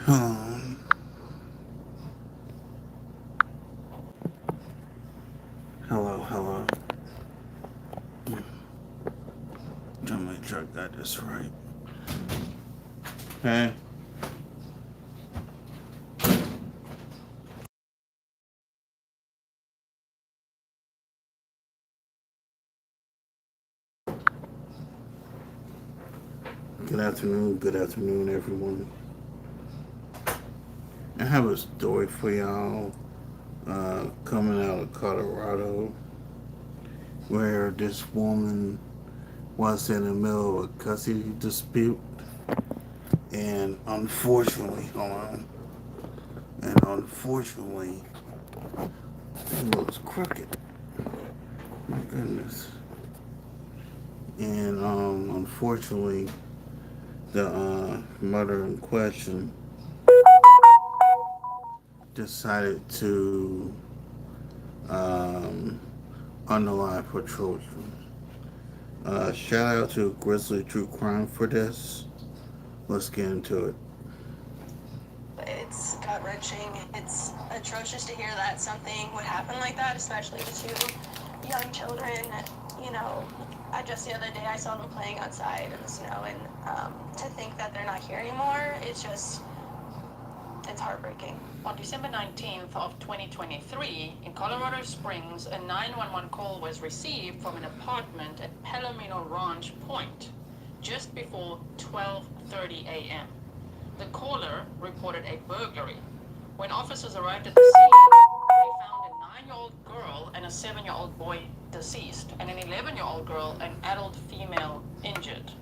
Um, hello, hello. Trying to make sure I got this right. Hey, good afternoon, everyone. I have a story for y'all coming out of Colorado where this woman was in the middle of a custody dispute, and unfortunately, hold on, and unfortunately, it was crooked. My goodness. And unfortunately, the mother in question decided to um, unalive her children. Shout out to Grizzly True Crime for this. Let's get into it. It's gut wrenching. It's atrocious to hear that something would happen like that, especially to young children. You know, just the other day I saw them playing outside in the snow, and to think that they're not here anymore, it's heartbreaking. On December 19th of 2023, in Colorado Springs, a 911 call was received from an apartment at Palomino Ranch Point just before 12:30 a.m. The caller reported a burglary. When officers arrived at the scene, they found a 9-year-old girl and a 7-year-old boy deceased, and an 11-year-old girl, an adult female, injured.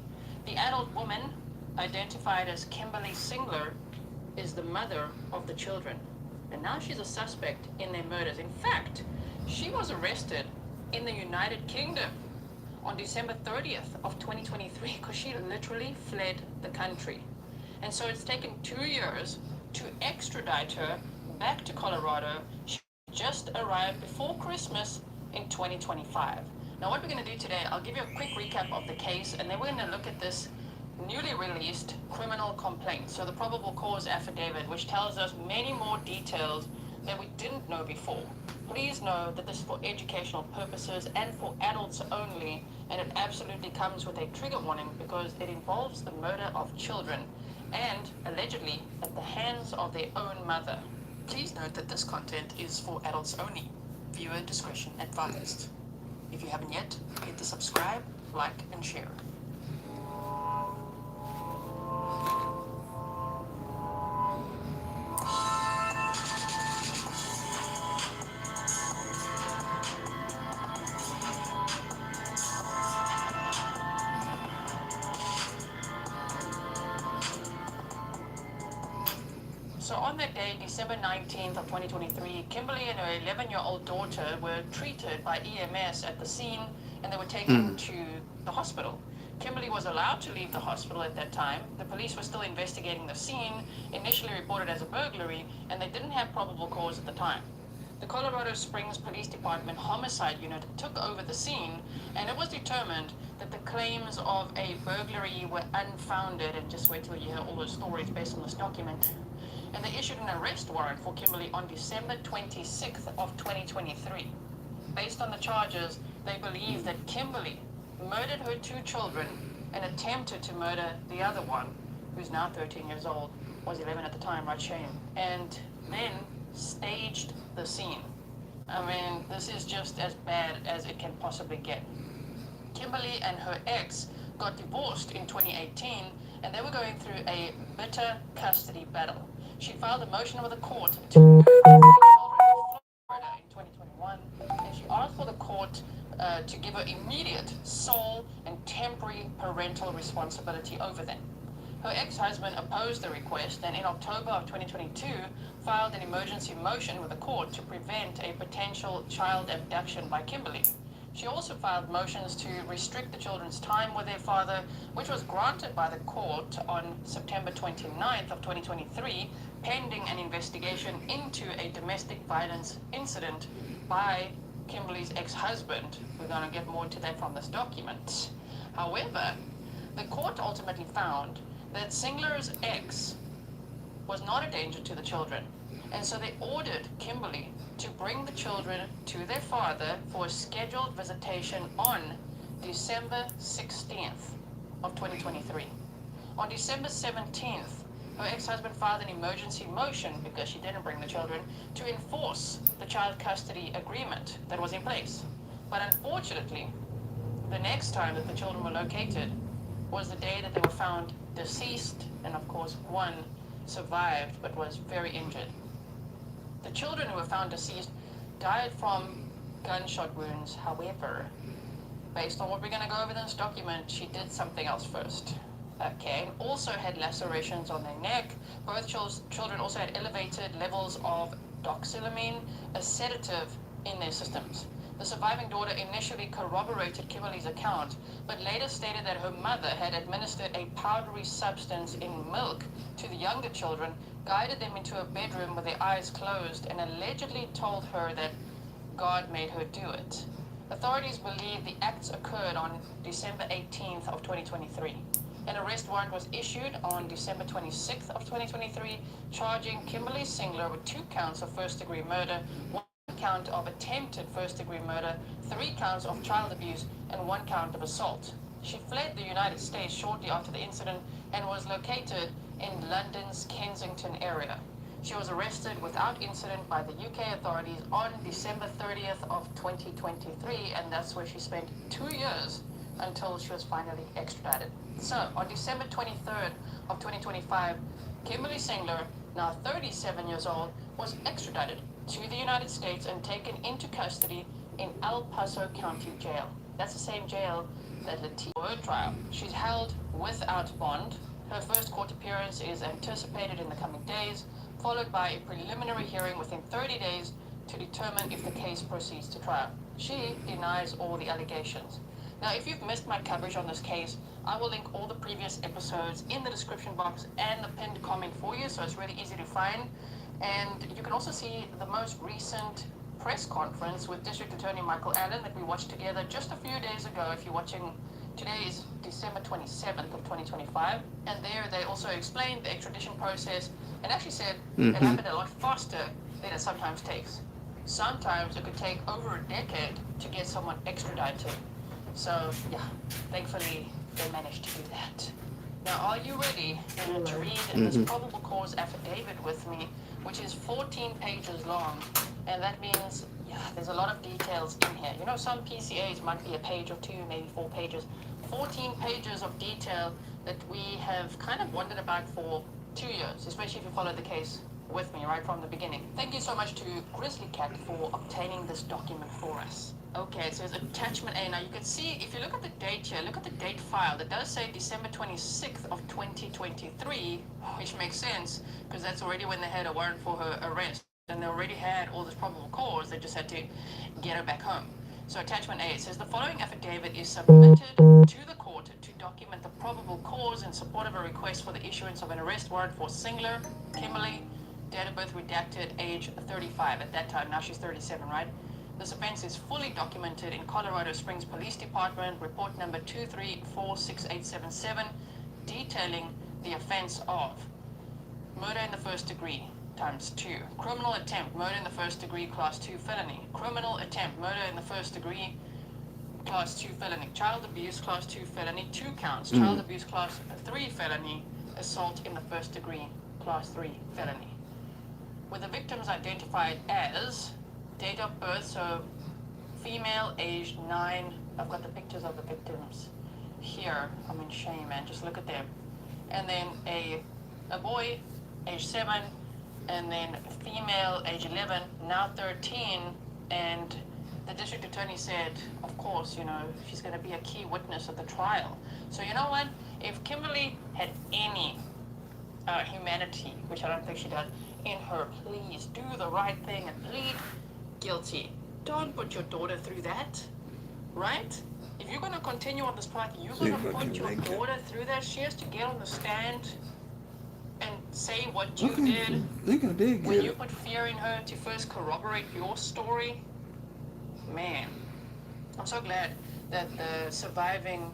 The adult woman, identified as Kimberly Singler, is the mother of the children. And now she's a suspect in their murders. In fact, she was arrested in the United Kingdom on December 30th of 2023 because she literally fled the country. And so it's taken 2 years to extradite her back to Colorado. She just arrived before Christmas in 2025. Now, what we're going to do today, I'll give you a quick recap of the case, and then we're going to look at this newly released criminal complaint. So the probable cause affidavit, which tells us many more details that we didn't know before. Please know that this is for educational purposes and for adults only, and it absolutely comes with a trigger warning because it involves the murder of children and allegedly at the hands of their own mother. Please note that this content is for adults only. Viewer discretion advised. If you haven't yet, hit the subscribe, like, and share. So on that day, December 19th of 2023, Kimberly and her 11-year-old daughter were treated by EMS at the scene, and they were taken to the hospital. Kimberly was allowed to leave the hospital at that time. The police were still investigating the scene, initially reported as a burglary, and they didn't have probable cause at the time. The Colorado Springs Police Department Homicide Unit took over the scene, and it was determined that the claims of a burglary were unfounded. And just wait till you hear all the stories based on this document. And they issued an arrest warrant for Kimberly on December 26th of 2023. Based on the charges, they believe that Kimberly murdered her 2 children and attempted to murder the other one, who's now 13 years old, was 11 at the time, right, Shane? And then staged the scene. I mean, this is just as bad as it can possibly get. Kimberly and her ex got divorced in 2018, and they were going through a bitter custody battle. She filed a motion with the court to move the 3 children to Florida in 2021, and she asked for the court to give her immediate sole and temporary parental responsibility over them. Her ex-husband opposed the request, and in October of 2022 filed an emergency motion with the court to prevent a potential child abduction by Kimberly. She also filed motions to restrict the children's time with their father, which was granted by the court on September 29th of 2023, pending an investigation into a domestic violence incident by Kimberly's ex-husband. We're going to get more into that from this document. However, the court ultimately found that Singler's ex was not a danger to the children. And so they ordered Kimberly to bring the children to their father for a scheduled visitation on December 16th of 2023. On December 17th, her ex-husband filed an emergency motion because she didn't bring the children to enforce the child custody agreement that was in place. But unfortunately, the next time that the children were located was the day that they were found deceased, and of course one survived but was very injured. The children who were found deceased died from gunshot wounds. However, based on what we're going to go over in this document, she did something else first. Okay, and also had lacerations on their neck. Both children also had elevated levels of doxylamine, a sedative, in their systems. The surviving daughter initially corroborated Kimberly's account, but later stated that her mother had administered a powdery substance in milk to the younger children, guided them into a bedroom with their eyes closed, and allegedly told her that God made her do it. Authorities believe the acts occurred on December 18th of 2023. An arrest warrant was issued on December 26th of 2023, charging Kimberly Singler with 2 counts of first-degree murder, 1 count of attempted first-degree murder, 3 counts of child abuse, and 1 count of assault. She fled the United States shortly after the incident and was located in London's Kensington area. She was arrested without incident by the UK authorities on December 30th of 2023, and that's where she spent 2 years until she was finally extradited. So, on December 23rd of 2025, Kimberly Singler, now 37 years old, was extradited to the United States and taken into custody in El Paso County Jail. That's the same jail that Latia Word trial. She's held without bond. Her first court appearance is anticipated in the coming days, followed by a preliminary hearing within 30 days to determine if the case proceeds to trial. She denies all the allegations. Now, if you've missed my coverage on this case, I will link all the previous episodes in the description box and the pinned comment for you, so it's really easy to find. And you can also see the most recent press conference with District Attorney Michael Allen that we watched together just a few days ago. If you're watching, today is December 27th of 2025, and there they also explained the extradition process and actually said it happened a lot faster than it sometimes takes. Sometimes it could take over a decade to get someone extradited. So, yeah, thankfully they managed to do that. Now, are you ready to read this probable cause affidavit with me, which is 14 pages long, and that means, yeah, there's a lot of details in here. You know, some PCAs might be a page or 2, maybe 4 pages. 14 pages of detail that we have kind of wondered about for 2 years, especially if you follow the case with me right from the beginning. Thank you so much to Grizzly Cat for obtaining this document for us. Okay, so it's attachment A. Now you can see, if you look at the date here, look at the date filed. It does say December 26th of 2023, which makes sense, because that's already when they had a warrant for her arrest. And they already had all this probable cause, they just had to get her back home. So attachment A, it says the following affidavit is submitted to the court to document the probable cause in support of a request for the issuance of an arrest warrant for Singler, Kimberly, date of birth redacted, age 35 at that time. Now she's 37, right? This offense is fully documented in Colorado Springs Police Department, report number 2346877, detailing the offense of murder in the first degree, ×2. Criminal attempt, murder in the first degree, class 2 felony. Criminal attempt, murder in the first degree, class 2 felony. Child abuse, class 2 felony, 2 counts. Child abuse, class 3 felony. Assault in the first degree, class 3 felony. With the victims identified as date of birth, so female, aged 9. I've got the pictures of the victims here. I'm in shame, man. Just look at them. And then a boy, age 7, and then a female, age 11, now 13. And the district attorney said, of course, you know, she's going to be a key witness at the trial. So you know what? If Kimberly had any humanity, which I don't think she does, in her, please do the right thing and plead guilty. Don't put your daughter through that, right? If you're going to continue on this path, you're going to put your daughter through that. She has to get on the stand and say what you did. I think I did When get you it. put fear in her to first corroborate your story, man, I'm so glad that the surviving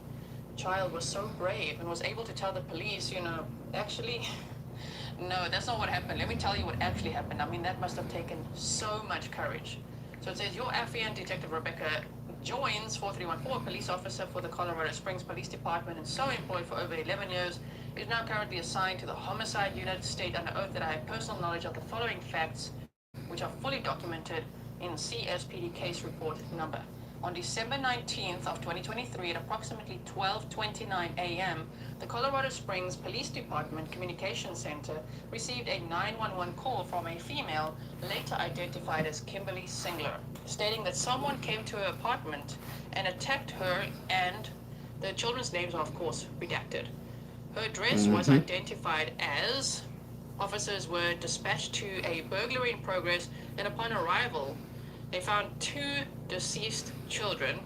child was so brave and was able to tell the police, you know, actually, No, that's not what happened. Let me tell you what actually happened. I mean, that must have taken so much courage. So it says your affiant, Detective Rebecca, joins 4314, a police officer for the Colorado Springs Police Department and so employed for over 11 years, is now currently assigned to the homicide unit. State under oath that I have personal knowledge of the following facts, which are fully documented in CSPD case report number. On December 19th of 2023 at approximately 12:29 a.m., the Colorado Springs Police Department Communications Center received a 911 call from a female, later identified as Kimberly Singler, stating that someone came to her apartment and attacked her, and the children's names are of course redacted. Her address was identified as. Officers were dispatched to a burglary in progress, and upon arrival, they found 2 deceased children,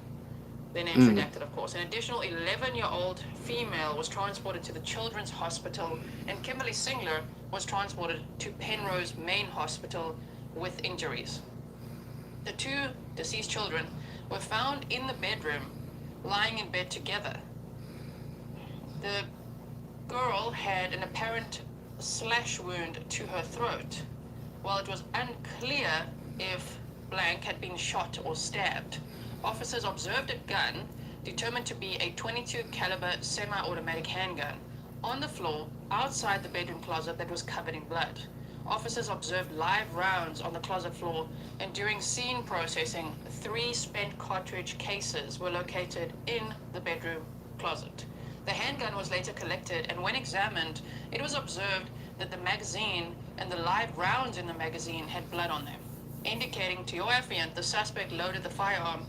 their names redacted, of course. An additional 11-year-old female was transported to the Children's Hospital, and Kimberly Singler was transported to Penrose Main Hospital with injuries. The 2 deceased children were found in the bedroom, lying in bed together. The girl had an apparent slash wound to her throat. While it was unclear if blank had been shot or stabbed, officers observed a gun determined to be a .22 caliber semi-automatic handgun on the floor outside the bedroom closet that was covered in blood. Officers observed live rounds on the closet floor, and during scene processing, 3 spent cartridge cases were located in the bedroom closet. The handgun was later collected, and when examined, it was observed that the magazine and the live rounds in the magazine had blood on them, indicating to your affiant the suspect loaded the firearm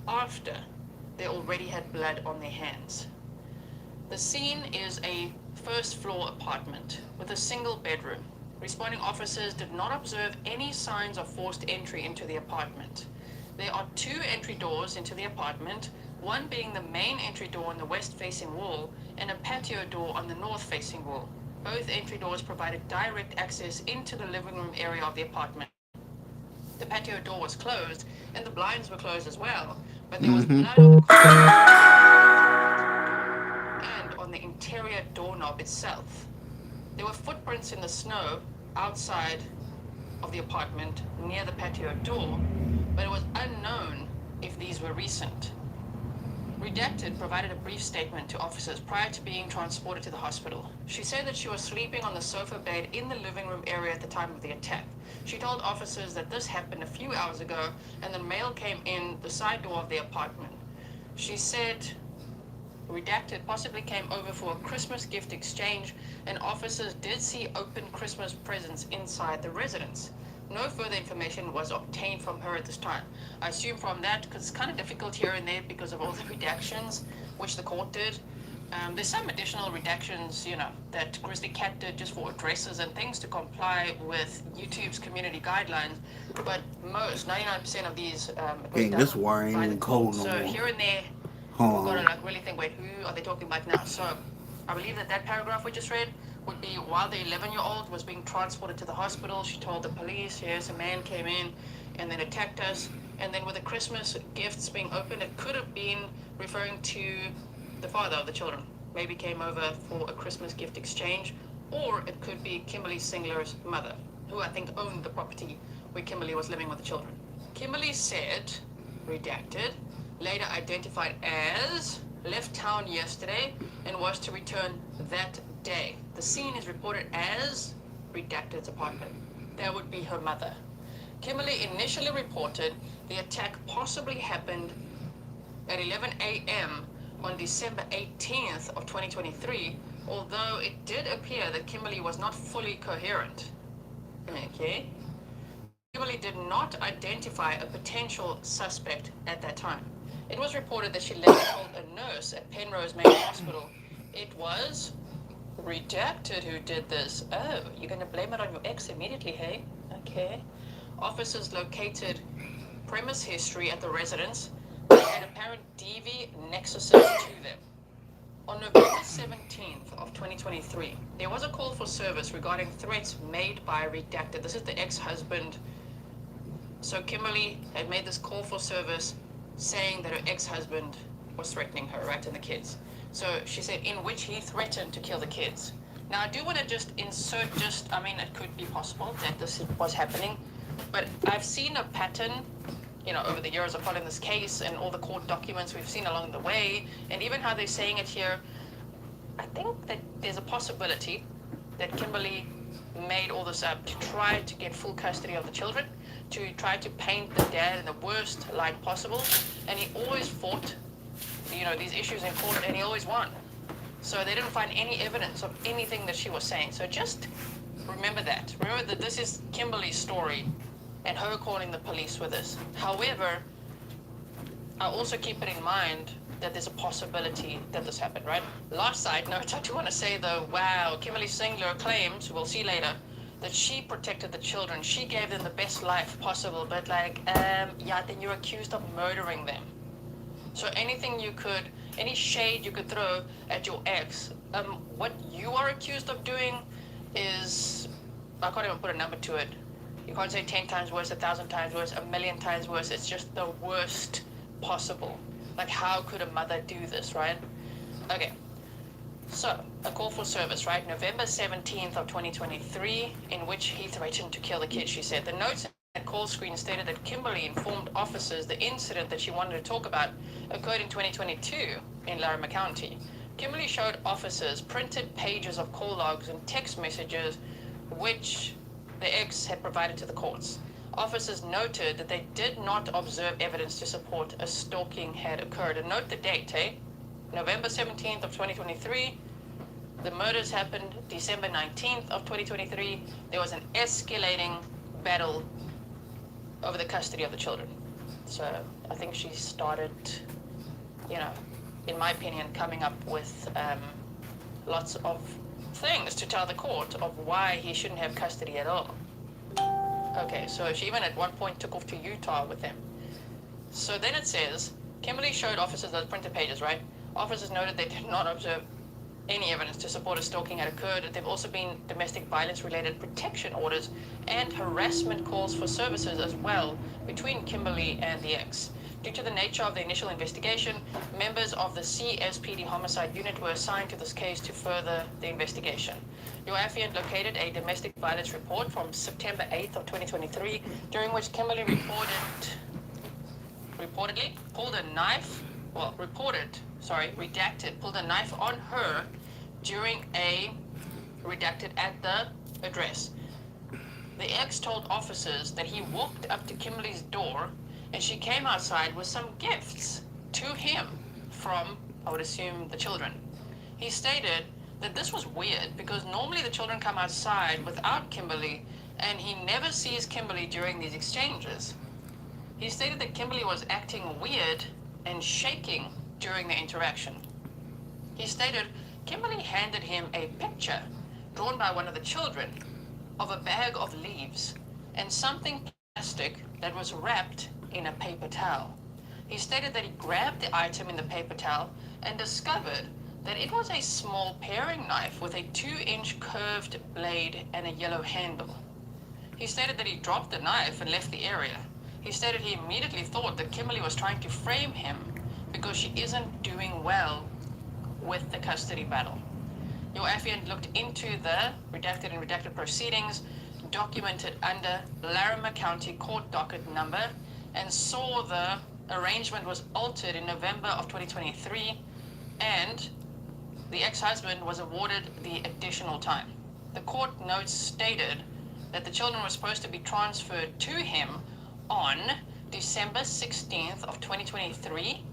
after they already had blood on their hands. The scene is a first-floor apartment with a single bedroom. Responding officers did not observe any signs of forced entry into the apartment. There are 2 entry doors into the apartment, one being the main entry door on the west-facing wall and a patio door on the north-facing wall. Both entry doors provided direct access into the living room area of the apartment. The patio door was closed and the blinds were closed as well, but there was blood on the and on the interior doorknob itself. There were footprints in the snow outside of the apartment near the patio door, but it was unknown if these were recent. Redacted provided a brief statement to officers prior to being transported to the hospital. She said that she was sleeping on the sofa bed in the living room area at the time of the attack. She told officers that this happened a few hours ago and the mail came in the side door of the apartment. She said Redacted possibly came over for a Christmas gift exchange, and officers did see open Christmas presents inside the residence. No further information was obtained from her at this time. I assume from that, because it's kind of difficult here and there because of all the redactions, which the court did. There's some additional redactions, that Grizzly Cat did just for addresses and things to comply with YouTube's community guidelines. But most, 99% of these, Hey, this wire ain't by the even court. cold no So more. here and there, we've got to really think, wait, who are they talking about now? So I believe that paragraph we just read would be while the 11-year-old was being transported to the hospital, she told the police, yes, a man came in and then attacked us. And then with the Christmas gifts being opened, it could have been referring to the father of the children. Maybe came over for a Christmas gift exchange, or it could be Kimberly Singler's mother, who I think owned the property where Kimberly was living with the children. Kimberly said, redacted, later identified as, left town yesterday and was to return that day. The scene is reported as redacted's apartment. That would be her mother. Kimberly initially reported the attack possibly happened at 11 a.m. on December 18th of 2023, although it did appear that Kimberly was not fully coherent. Okay. Kimberly did not identify a potential suspect at that time. It was reported that she later told a nurse at Penrose Main Hospital it was redacted who did this. Oh, you're going to blame it on your ex immediately, hey? Okay. Officers located premise history at the residence that had apparent DV nexuses to them. On November 17th of 2023, there was a call for service regarding threats made by redacted. This is the ex-husband. So Kimberly had made this call for service saying that her ex-husband was threatening her, right, and the kids. So she said in which he threatened to kill the kids. Now, I do want to just insert I mean, it could be possible that this was happening, but I've seen a pattern, over the years of following this case and all the court documents we've seen along the way, and even how they're saying it here. I think that there's a possibility that Kimberly made all this up to try to get full custody of the children, to try to paint the dad in the worst light possible, and he always fought, these issues in court, and he always won. So they didn't find any evidence of anything that she was saying. So just remember that. Remember that this is Kimberly's story and her calling the police with this. However, I'll also keep it in mind that there's a possibility that this happened, right? Last side note, I do want to say though, wow, Kimberly Singler claims, we'll see later, that she protected the children. She gave them the best life possible, but yeah, then you're accused of murdering them. So any shade you could throw at your ex, what you are accused of doing is, I can't even put a number to it. You can't say 10 times worse, 1,000 times worse, 1,000,000 times worse. It's just the worst possible. Like, how could a mother do this, right? Okay. So, a call for service, right? November 17th of 2023, in which he threatened to kill the kid, she said. The notes and call screen stated that Kimberly informed officers the incident that she wanted to talk about occurred in 2022 in Larimer County. Kimberly showed officers printed pages of call logs and text messages which the ex had provided to the courts. Officers noted that they did not observe evidence to support a stalking had occurred. And note the date, November 17th of 2023. The murders happened December 19th of 2023. There was an escalating battle over the custody of the children. So I think she started, in my opinion, coming up with lots of things to tell the court of why he shouldn't have custody at all. Okay, so she even at one point took off to Utah with him. So then it says, Kimberly showed officers those printed pages, right? Officers noted they did not observe any evidence to support a stalking had occurred. There have also been domestic violence related protection orders and harassment calls for services as well between Kimberly and the ex. Due to the nature of the initial investigation, members of the CSPD homicide unit were assigned to this case to further the investigation. Your affiant located a domestic violence report from September 8th of 2023, during which Kimberly reportedly pulled a knife, pulled a knife on her during a redacted at the address. The ex told officers that he walked up to Kimberly's door and she came outside with some gifts to him from, I would assume, the children. He stated that this was weird because normally the children come outside without Kimberly and he never sees Kimberly during these exchanges. He stated that Kimberly was acting weird and shaking during the interaction. He stated Kimberly handed him a picture drawn by one of the children of a bag of leaves and something plastic that was wrapped in a paper towel. He stated that he grabbed the item in the paper towel and discovered that it was a small paring knife with a 2-inch curved blade and a yellow handle. He stated that he dropped the knife and left the area. He stated he immediately thought that Kimberly was trying to frame him because she isn't doing well with the custody battle. Your affiant looked into the redacted and redacted proceedings documented under Larimer County Court docket number and saw the arrangement was altered in November of 2023 and the ex-husband was awarded the additional time. The court notes stated that the children were supposed to be transferred to him on December 16th of 2023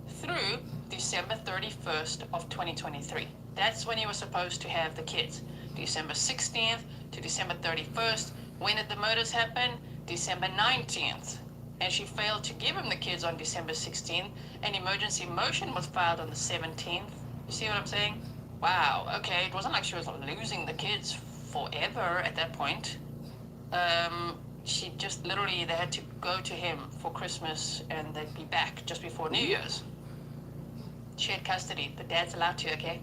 through December 31st of 2023. That's when he was supposed to have the kids. December 16th to December 31st. When did the murders happen? December 19th. And she failed to give him the kids on December 16th. An emergency motion was filed on the 17th. You see what I'm saying? Wow, okay, it wasn't like she was losing the kids forever at that point. She just literally, they had to go to him for Christmas and they'd be back just before New Year's. She had custody. The dad's allowed to, okay?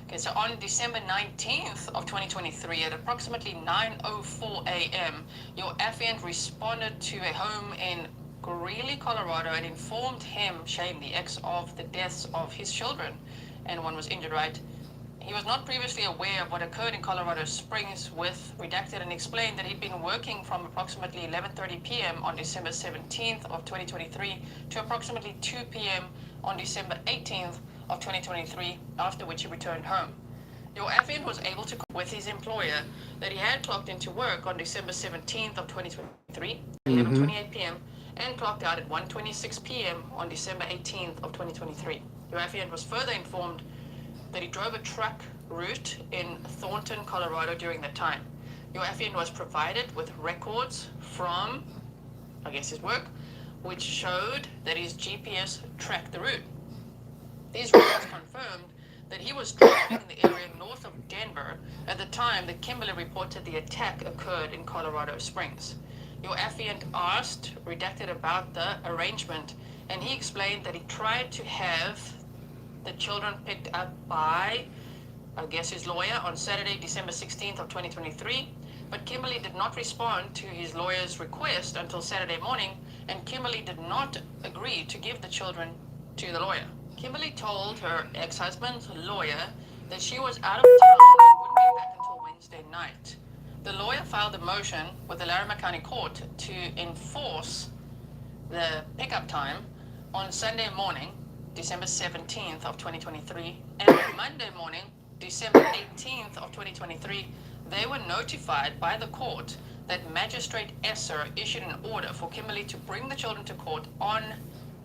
Okay, so on December 19th of 2023 at approximately 9:04 a.m., your affiant responded to a home in Greeley, Colorado and informed him, Shane, the ex, of the deaths of his children. And one was injured, right? he was not previously aware of what occurred in Colorado Springs with Redacted and explained that he'd been working from approximately 11:30 p.m. on December 17th of 2023 to approximately 2 p.m. on December 18th of 2023, after which he returned home. Your affiant was able to with his employer that he had clocked into work on December 17th of 2023, 11:28 p.m., and clocked out at 1:26 p.m. on December 18th of 2023. Your affiant was further informed that he drove a truck route in Thornton, Colorado during that time. Your affiant was provided with records from, I guess, his work, which showed that his GPS tracked the route. These records confirmed that he was driving in the area north of Denver at the time that Kimberly reported the attack occurred in Colorado Springs. Your affiant asked Redacted about the arrangement, and he explained that he tried to have the children picked up by, I guess, his lawyer on Saturday, December 16th of 2023, but Kimberly did not respond to his lawyer's request until Saturday morning, and Kimberly did not agree to give the children to the lawyer. Kimberly told her ex-husband's lawyer that she was out of town and wouldn't be back until Wednesday night. The lawyer filed a motion with the Larimer County Court to enforce the pickup time on Sunday morning, December 17th of 2023, and on Monday morning, December 18th of 2023, they were notified by the court that Magistrate Esser issued an order for Kimberly to bring the children to court on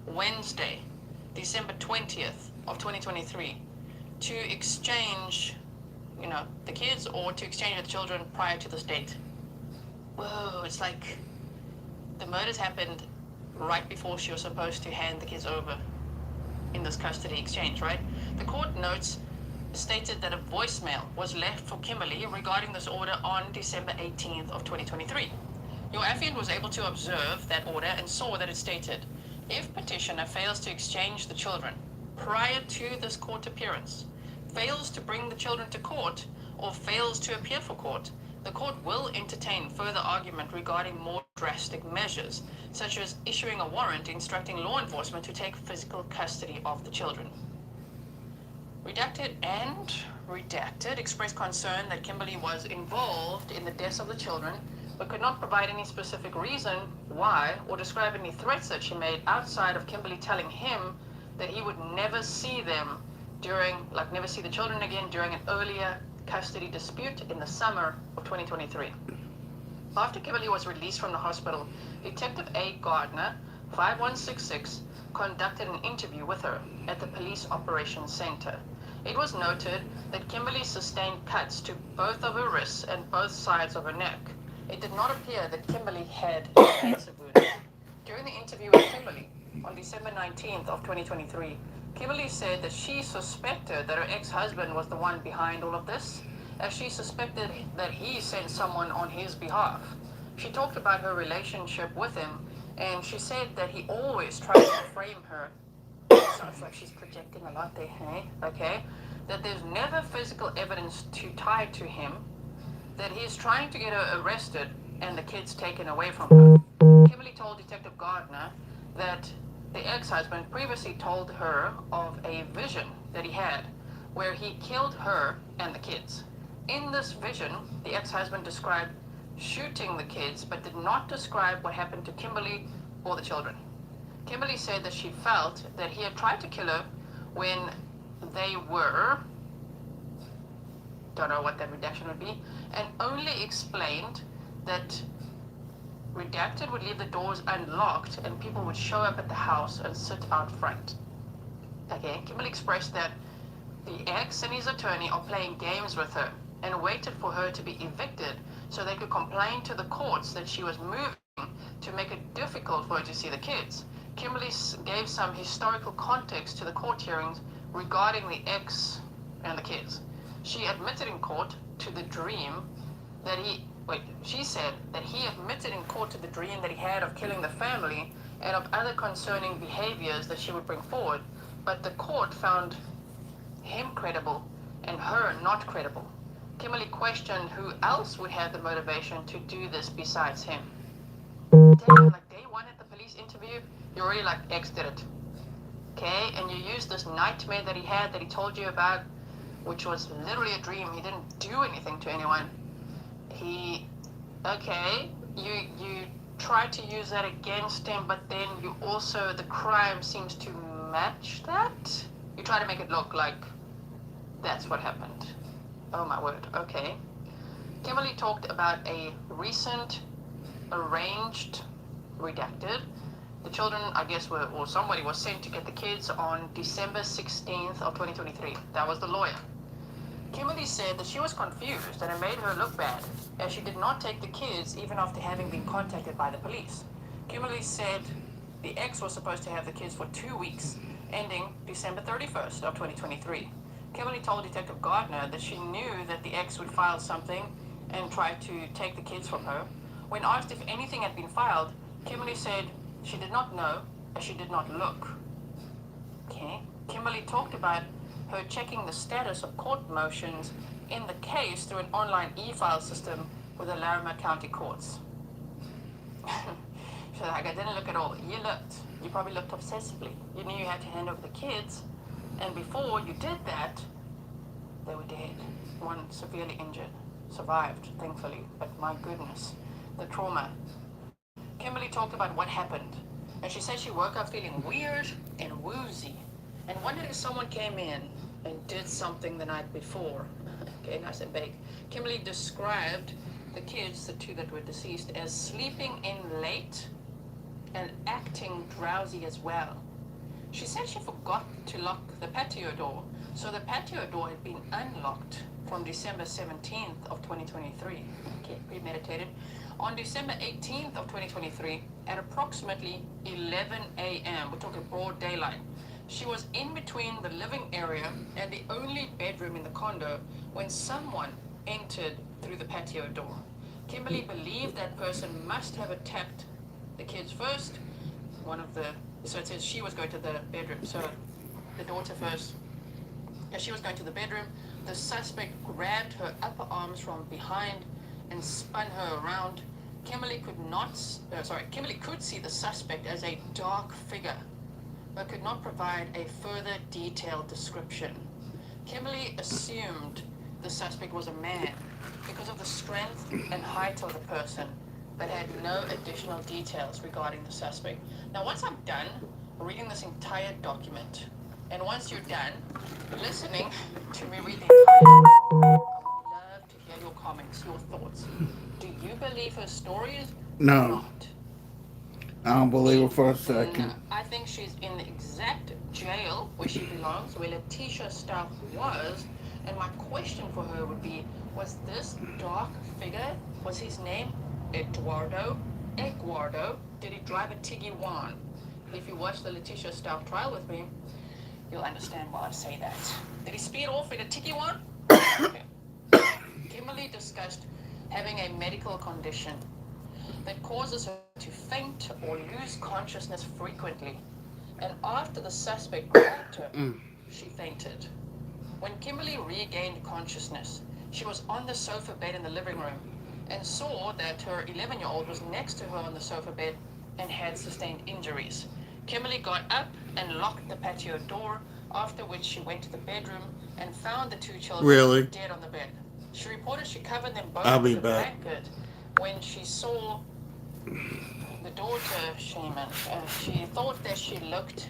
Wednesday, December 20th of 2023, to exchange, the kids, or to exchange the children prior to this date. Whoa, it's like the murders happened right before she was supposed to hand the kids over in this custody exchange, right? The court notes stated that a voicemail was left for Kimberly regarding this order on December 18th of 2023. Your affiant was able to observe that order and saw that it stated, if petitioner fails to exchange the children prior to this court appearance, fails to bring the children to court, or fails to appear for court, the court will entertain further argument regarding more drastic measures, such as issuing a warrant instructing law enforcement to take physical custody of the children. Redacted and Redacted expressed concern that Kimberly was involved in the deaths of the children, but could not provide any specific reason why or describe any threats that she made outside of Kimberly telling him that he would never see them never see the children again during an earlier custody dispute in the summer of 2023. After Kimberly was released from the hospital, Detective A. Gardner, 5166, conducted an interview with her at the Police Operations Center. It was noted that Kimberly sustained cuts to both of her wrists and both sides of her neck. It did not appear that Kimberly had extensive wounds. During the interview with Kimberly on December 19th of 2023, Kimberly said that she suspected that her ex-husband was the one behind all of this, as she suspected that he sent someone on his behalf. She talked about her relationship with him, and she said that he always tries to frame her. Sounds like she's projecting a lot there, hey? Okay? That there's never physical evidence to tie to him, that he is trying to get her arrested and the kids taken away from her. Kimberly told Detective Gardner that the ex-husband previously told her of a vision that he had where he killed her and the kids. In this vision, the ex-husband described shooting the kids, but did not describe what happened to Kimberly or the children. Kimberly said that she felt that he had tried to kill her when they were, don't know what that redaction would be, and only explained that Redacted would leave the doors unlocked and people would show up at the house and sit out front. Okay, Kimberly expressed that the ex and his attorney are playing games with her and waited for her to be evicted so they could complain to the courts that she was moving to make it difficult for her to see the kids. Kimberly gave some historical context to the court hearings regarding the ex and the kids. She admitted in court to the dream that she said that he admitted in court to the dream that he had of killing the family and of other concerning behaviors that she would bring forward, but the court found him credible and her not credible. Kimberly questioned who else would have the motivation to do this besides him. Damn, like day one at the police interview, you're already like, X did it. Okay, and you used this nightmare that he had, that he told you about, which was literally a dream. He didn't do anything to anyone. You try to use that against him, but then you also, the crime seems to match that. You try to make it look like that's what happened. Oh my word, okay. Kimberly talked about a recent arranged, redacted. The children, I guess, or somebody was sent to get the kids on December 16th of 2023. That was the lawyer. Kimberly said that she was confused and it made her look bad, as she did not take the kids even after having been contacted by the police. Kimberly said the ex was supposed to have the kids for 2 weeks, ending December 31st of 2023. Kimberly told Detective Gardner that she knew that the ex would file something and try to take the kids from her. When asked if anything had been filed, Kimberly said she did not know, as she did not look. Okay. Kimberly talked about her checking the status of court motions in the case through an online e-file system with the Larimer County courts. She's like, I didn't look at all. You looked. You probably looked obsessively. You knew you had to hand over the kids, and before you did that, they were dead. One severely injured. Survived, thankfully, but my goodness, the trauma. Kimberly talked about what happened, and she said she woke up feeling weird and woozy, and wondered if someone came in and did something the night before. Okay, nice and vague. Kimberly described the kids, the two that were deceased, as sleeping in late and acting drowsy as well. She said she forgot to lock the patio door, so the patio door had been unlocked from December 17th of 2023. Okay, premeditated. On December 18th of 2023, at approximately 11 a.m., we're talking broad daylight, she was in between the living area and the only bedroom in the condo when someone entered through the patio door. Kimberly believed that person must have attacked the kids first. So it says she was going to the bedroom. So the daughter first. As she was going to the bedroom, the suspect grabbed her upper arms from behind and spun her around. Kimberly could see the suspect as a dark figure, but could not provide a further detailed description. Kimberly assumed the suspect was a man because of the strength and height of the person, but had no additional details regarding the suspect. Now, once I'm done reading this entire document, and once you're done listening to me read the entire document, I would love to hear your comments, your thoughts. Do you believe her stories or No, not? I don't believe it for a second. No, I think she's in the exact jail where she belongs, where Letitia Stout was. And my question for her would be, was this dark figure, was his name Eduardo? Did he drive a Tiguan? If you watch the Letitia Stout trial with me, you'll understand why I say that. Did he speed off in a Tiguan? Okay. Kimberly discussed having a medical condition that causes her to faint or lose consciousness frequently. And after the suspect grabbed her, she fainted. When Kimberly regained consciousness, she was on the sofa bed in the living room and saw that her 11-year-old was next to her on the sofa bed and had sustained injuries. Kimberly got up and locked the patio door, after which she went to the bedroom and found the two children dead on the bed. She reported she covered them both with a blanket when she saw the daughter, Shaman. She thought that she looked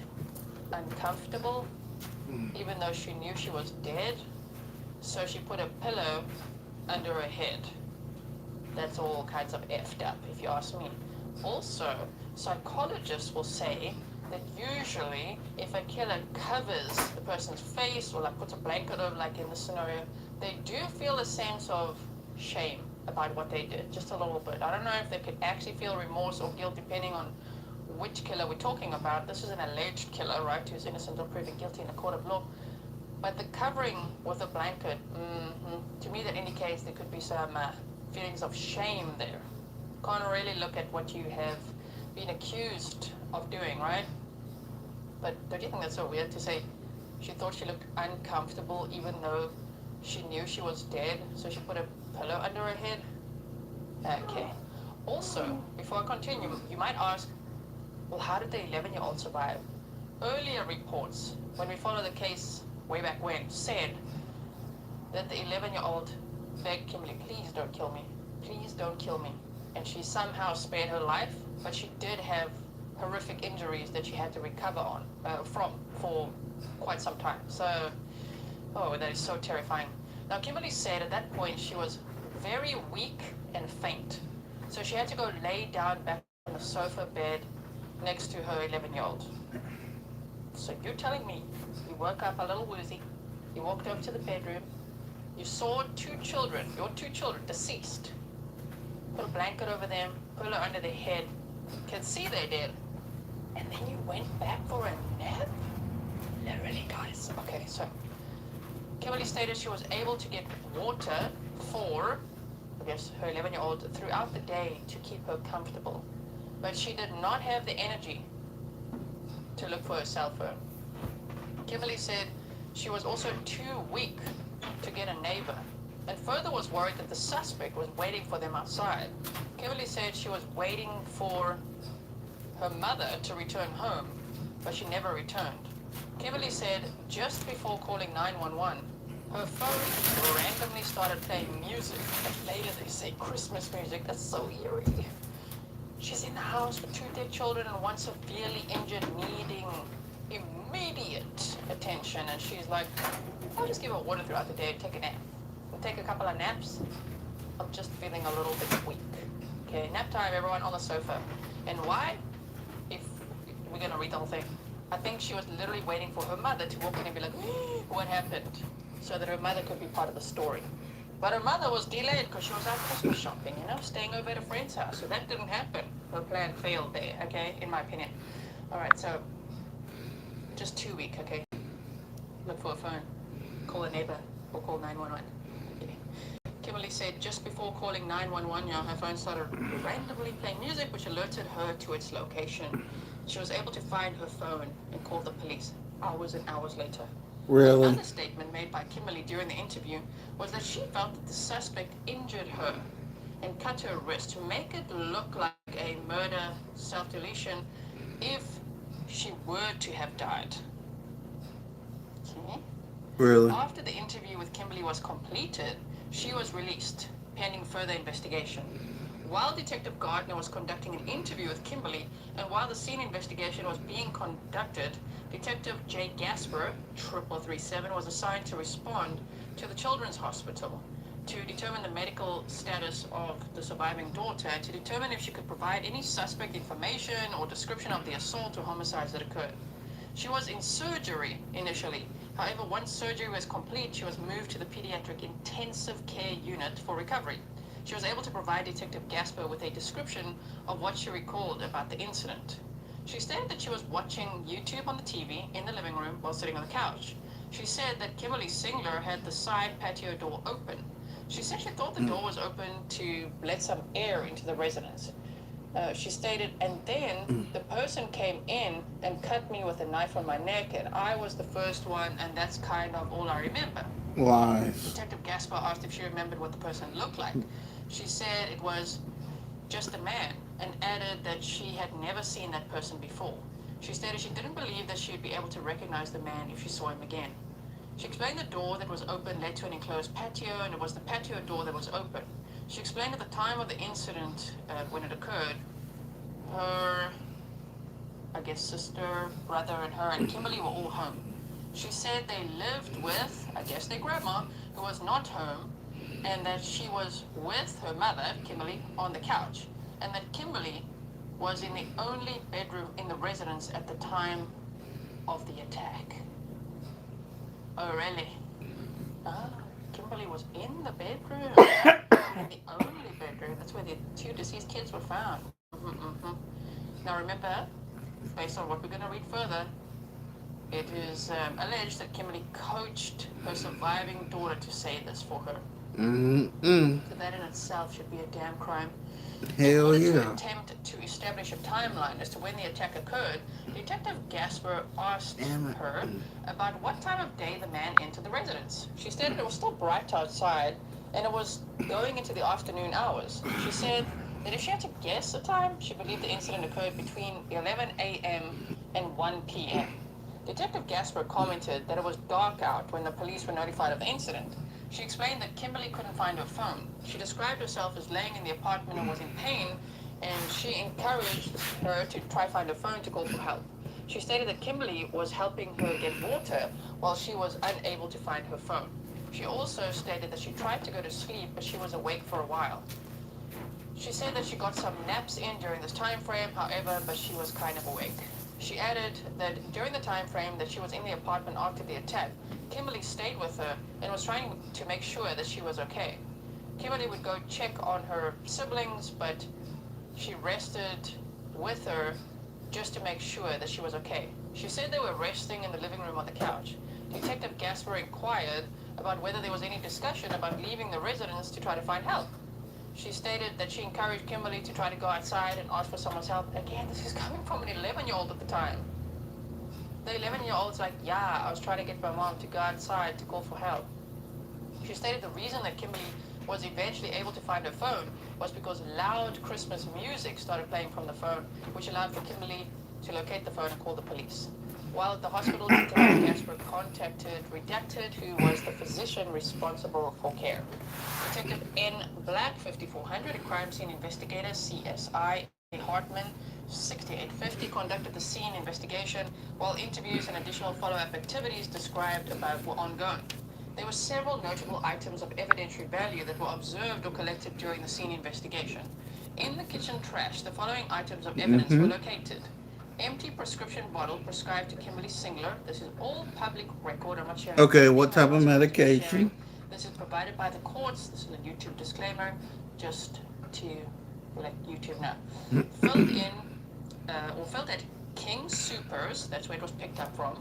uncomfortable, even though she knew she was dead. So she put a pillow under her head. That's all kinds of effed up, if you ask me. Also, psychologists will say that usually if a killer covers the person's face or like puts a blanket over, like in this scenario, they do feel a sense of shame about what they did, just a little bit. I don't know if they could actually feel remorse or guilt depending on which killer we're talking about. This is an alleged killer, right, who's innocent or proven guilty in a court of law. But the covering with a blanket, to me that indicates there could be some feelings of shame there. Can't really look at what you have been accused of doing, right? But don't you think that's so weird to say she thought she looked uncomfortable even though she knew she was dead, so she put a pillow under her head? Okay. Also, before I continue, you might ask, well, how did the 11-year-old survive? Earlier reports, when we followed the case way back when, said that the 11-year-old begged Kimberly, please don't kill me. Please don't kill me. And she somehow spared her life, but she did have horrific injuries that she had to recover from for quite some time. So, oh, that is so terrifying. Now, Kimberly said at that point she was very weak and faint. So she had to go lay down back on the sofa bed next to her 11-year-old. So you're telling me you woke up a little woozy, you walked over to the bedroom, you saw your two children, deceased, put a blanket over them, pillow under their head, can see they're dead, and then you went back for a nap? Literally, guys. Okay, so Kimberly stated she was able to get water for, I guess, her 11-year-old throughout the day to keep her comfortable. But she did not have the energy to look for her cell phone. Kimberly said she was also too weak to get a neighbor, and further was worried that the suspect was waiting for them outside. Kimberly said she was waiting for her mother to return home, but she never returned. Kimberly said just before calling 911, her phone randomly started playing music, and later they say Christmas music. That's so eerie. She's in the house with two dead children and one severely injured needing immediate attention, and she's like, I'll just give her water throughout the day and take a nap. We'll take a couple of naps. I'm just feeling a little bit weak. Okay, nap time, everyone on the sofa. And why? If we're gonna read the whole thing. I think she was literally waiting for her mother to walk in and be like, what happened? So that her mother could be part of the story. But her mother was delayed because she was out Christmas shopping, staying over at a friend's house. So that didn't happen. Her plan failed there, okay, in my opinion. All right, so just too weak, okay? Look for a phone. Call a neighbor or call 911. Okay. Kimberly said just before calling 911, her phone started randomly playing music, which alerted her to its location. She was able to find her phone and call the police hours and hours later. Really? Another statement made by Kimberly during the interview was that she felt that the suspect injured her and cut her wrist to make it look like a murder self-deletion if she were to have died. Okay. Really? After the interview with Kimberly was completed, she was released, pending further investigation. While Detective Gardner was conducting an interview with Kimberly, and while the scene investigation was being conducted, Detective J. Gasper, 3337, was assigned to respond to the Children's Hospital to determine the medical status of the surviving daughter and to determine if she could provide any suspect information or description of the assault or homicides that occurred. She was in surgery initially. However, once surgery was complete, she was moved to the pediatric intensive care unit for recovery. She was able to provide Detective Gasper with a description of what she recalled about the incident. She stated that she was watching YouTube on the TV in the living room while sitting on the couch. She said that Kimberly Singler had the side patio door open. She said she thought the door was open to let some air into the residence. She stated, and then the person came in and cut me with a knife on my neck, and I was the first one, and that's kind of all I remember. Lies. Detective Gasper asked if she remembered what the person looked like. She said it was just a man, and added that she had never seen that person before. She stated she didn't believe that she would be able to recognize the man if she saw him again. She explained the door that was open led to an enclosed patio, and it was the patio door that was open. She explained at the time of the incident, when it occurred, her, I guess, sister, brother, and her and Kimberly were all home. She said they lived with, I guess, their grandma, who was not home, and that she was with her mother, Kimberly, on the couch, and that Kimberly was in the only bedroom in the residence at the time of the attack. Oh, really? Ah, Kimberly was in the bedroom. In the only bedroom. That's where the two deceased kids were found. Now remember, based on what we're going to read further, it is alleged that Kimberly coached her surviving daughter to say this for her. So that in itself should be a damn crime. Hell in order yeah. to attempt to establish a timeline as to when the attack occurred, Detective Gasper asked her about what time of day the man entered the residence. She stated it was still bright outside and it was going into the afternoon hours. She said that if she had to guess a time, she believed the incident occurred between 11 a.m. and 1 p.m. Detective Gasper commented that it was dark out when the police were notified of the incident. She explained that Kimberly couldn't find her phone. She described herself as laying in the apartment and was in pain, and she encouraged her to try find her phone to call for help. She stated that Kimberly was helping her get water while she was unable to find her phone. She also stated that she tried to go to sleep, but she was awake for a while. She said that she got some naps in during this time frame, however, but she was kind of awake. She added that during the time frame that she was in the apartment after the attack, Kimberly stayed with her and was trying to make sure that she was okay. Kimberly would go check on her siblings, but she rested with her just to make sure that she was okay. She said they were resting in the living room on the couch. Detective Gasper inquired about whether there was any discussion about leaving the residence to try to find help. She stated that she encouraged Kimberly to try to go outside and ask for someone's help. Again, this is coming from an 11-year-old at the time. The 11-year-old's like, yeah, I was trying to get my mom to go outside to call for help. She stated the reason that Kimberly was eventually able to find her phone was because loud Christmas music started playing from the phone, which allowed for Kimberly to locate the phone and call the police. While at the hospital, Detective Gasper contacted Redacted, who was the physician responsible for care. Detective N. Black, 5400, a crime scene investigator, CSI Hartman, 6850, conducted the scene investigation, while interviews and additional follow-up activities described above were ongoing. There were several notable items of evidentiary value that were observed or collected during the scene investigation. In the kitchen trash, the following items of evidence were located. Empty prescription bottle prescribed to Kimberly Singler. This is all public record. I'm not sharing. Okay, what type of medication? This is provided by the courts. This is a YouTube disclaimer, just to let YouTube know. Filled at King Supers. That's where it was picked up from.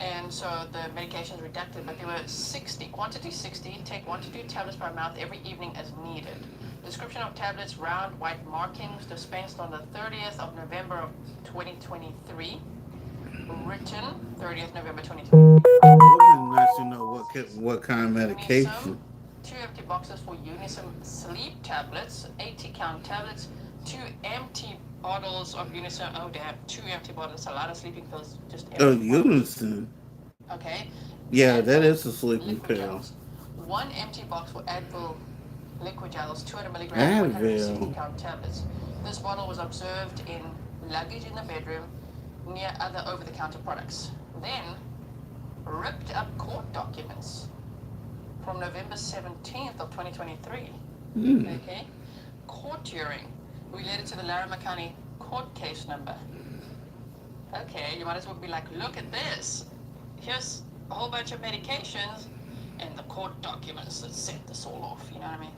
And so the medication is redacted, but there were 60, quantity 60, take 1 to 2 tablets by mouth every evening as needed. Description of tablets, round white markings, dispensed on the 30th of November of 2023. Written 30th November 2023. It would be nice to know what kind of medication. Unisum, 2 empty boxes for Unisum sleep tablets, 80 count tablets, 2 empty bottles of Unisum. Oh damn, 2 empty bottles, a lot of sleeping pills. Just Oh, Unisum. Okay. Yeah, Advil that is a sleeping liquid pill. gels. 1 empty box for Advil liquid gels, 200 milligrams, 160 count tablets. This bottle was observed in luggage in the bedroom near other over-the-counter products. Then, ripped up court documents from November 17th of 2023. Okay. Court hearing related to the Larimer County court case number. Okay, you might as well be like, look at this. Here's a whole bunch of medications and the court documents that set this all off, you know what I mean?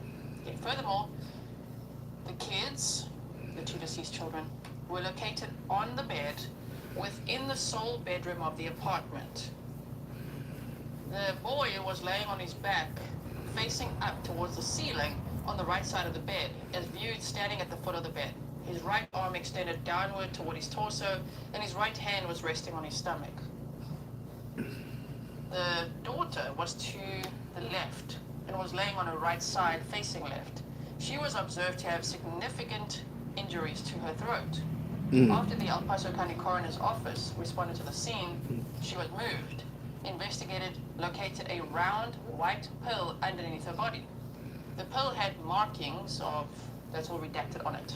Okay, furthermore, the kids, the 2 deceased children, were located on the bed within the sole bedroom of the apartment. The boy was laying on his back, facing up towards the ceiling on the right side of the bed, as viewed standing at the foot of the bed. His right arm extended downward toward his torso, and his right hand was resting on his stomach. The daughter was to the left and was laying on her right side, facing left. She was observed to have significant injuries to her throat. After the El Paso County Coroner's Office responded to the scene, she was moved. Investigators located a round white pill underneath her body. The pill had markings of, that's all redacted on it.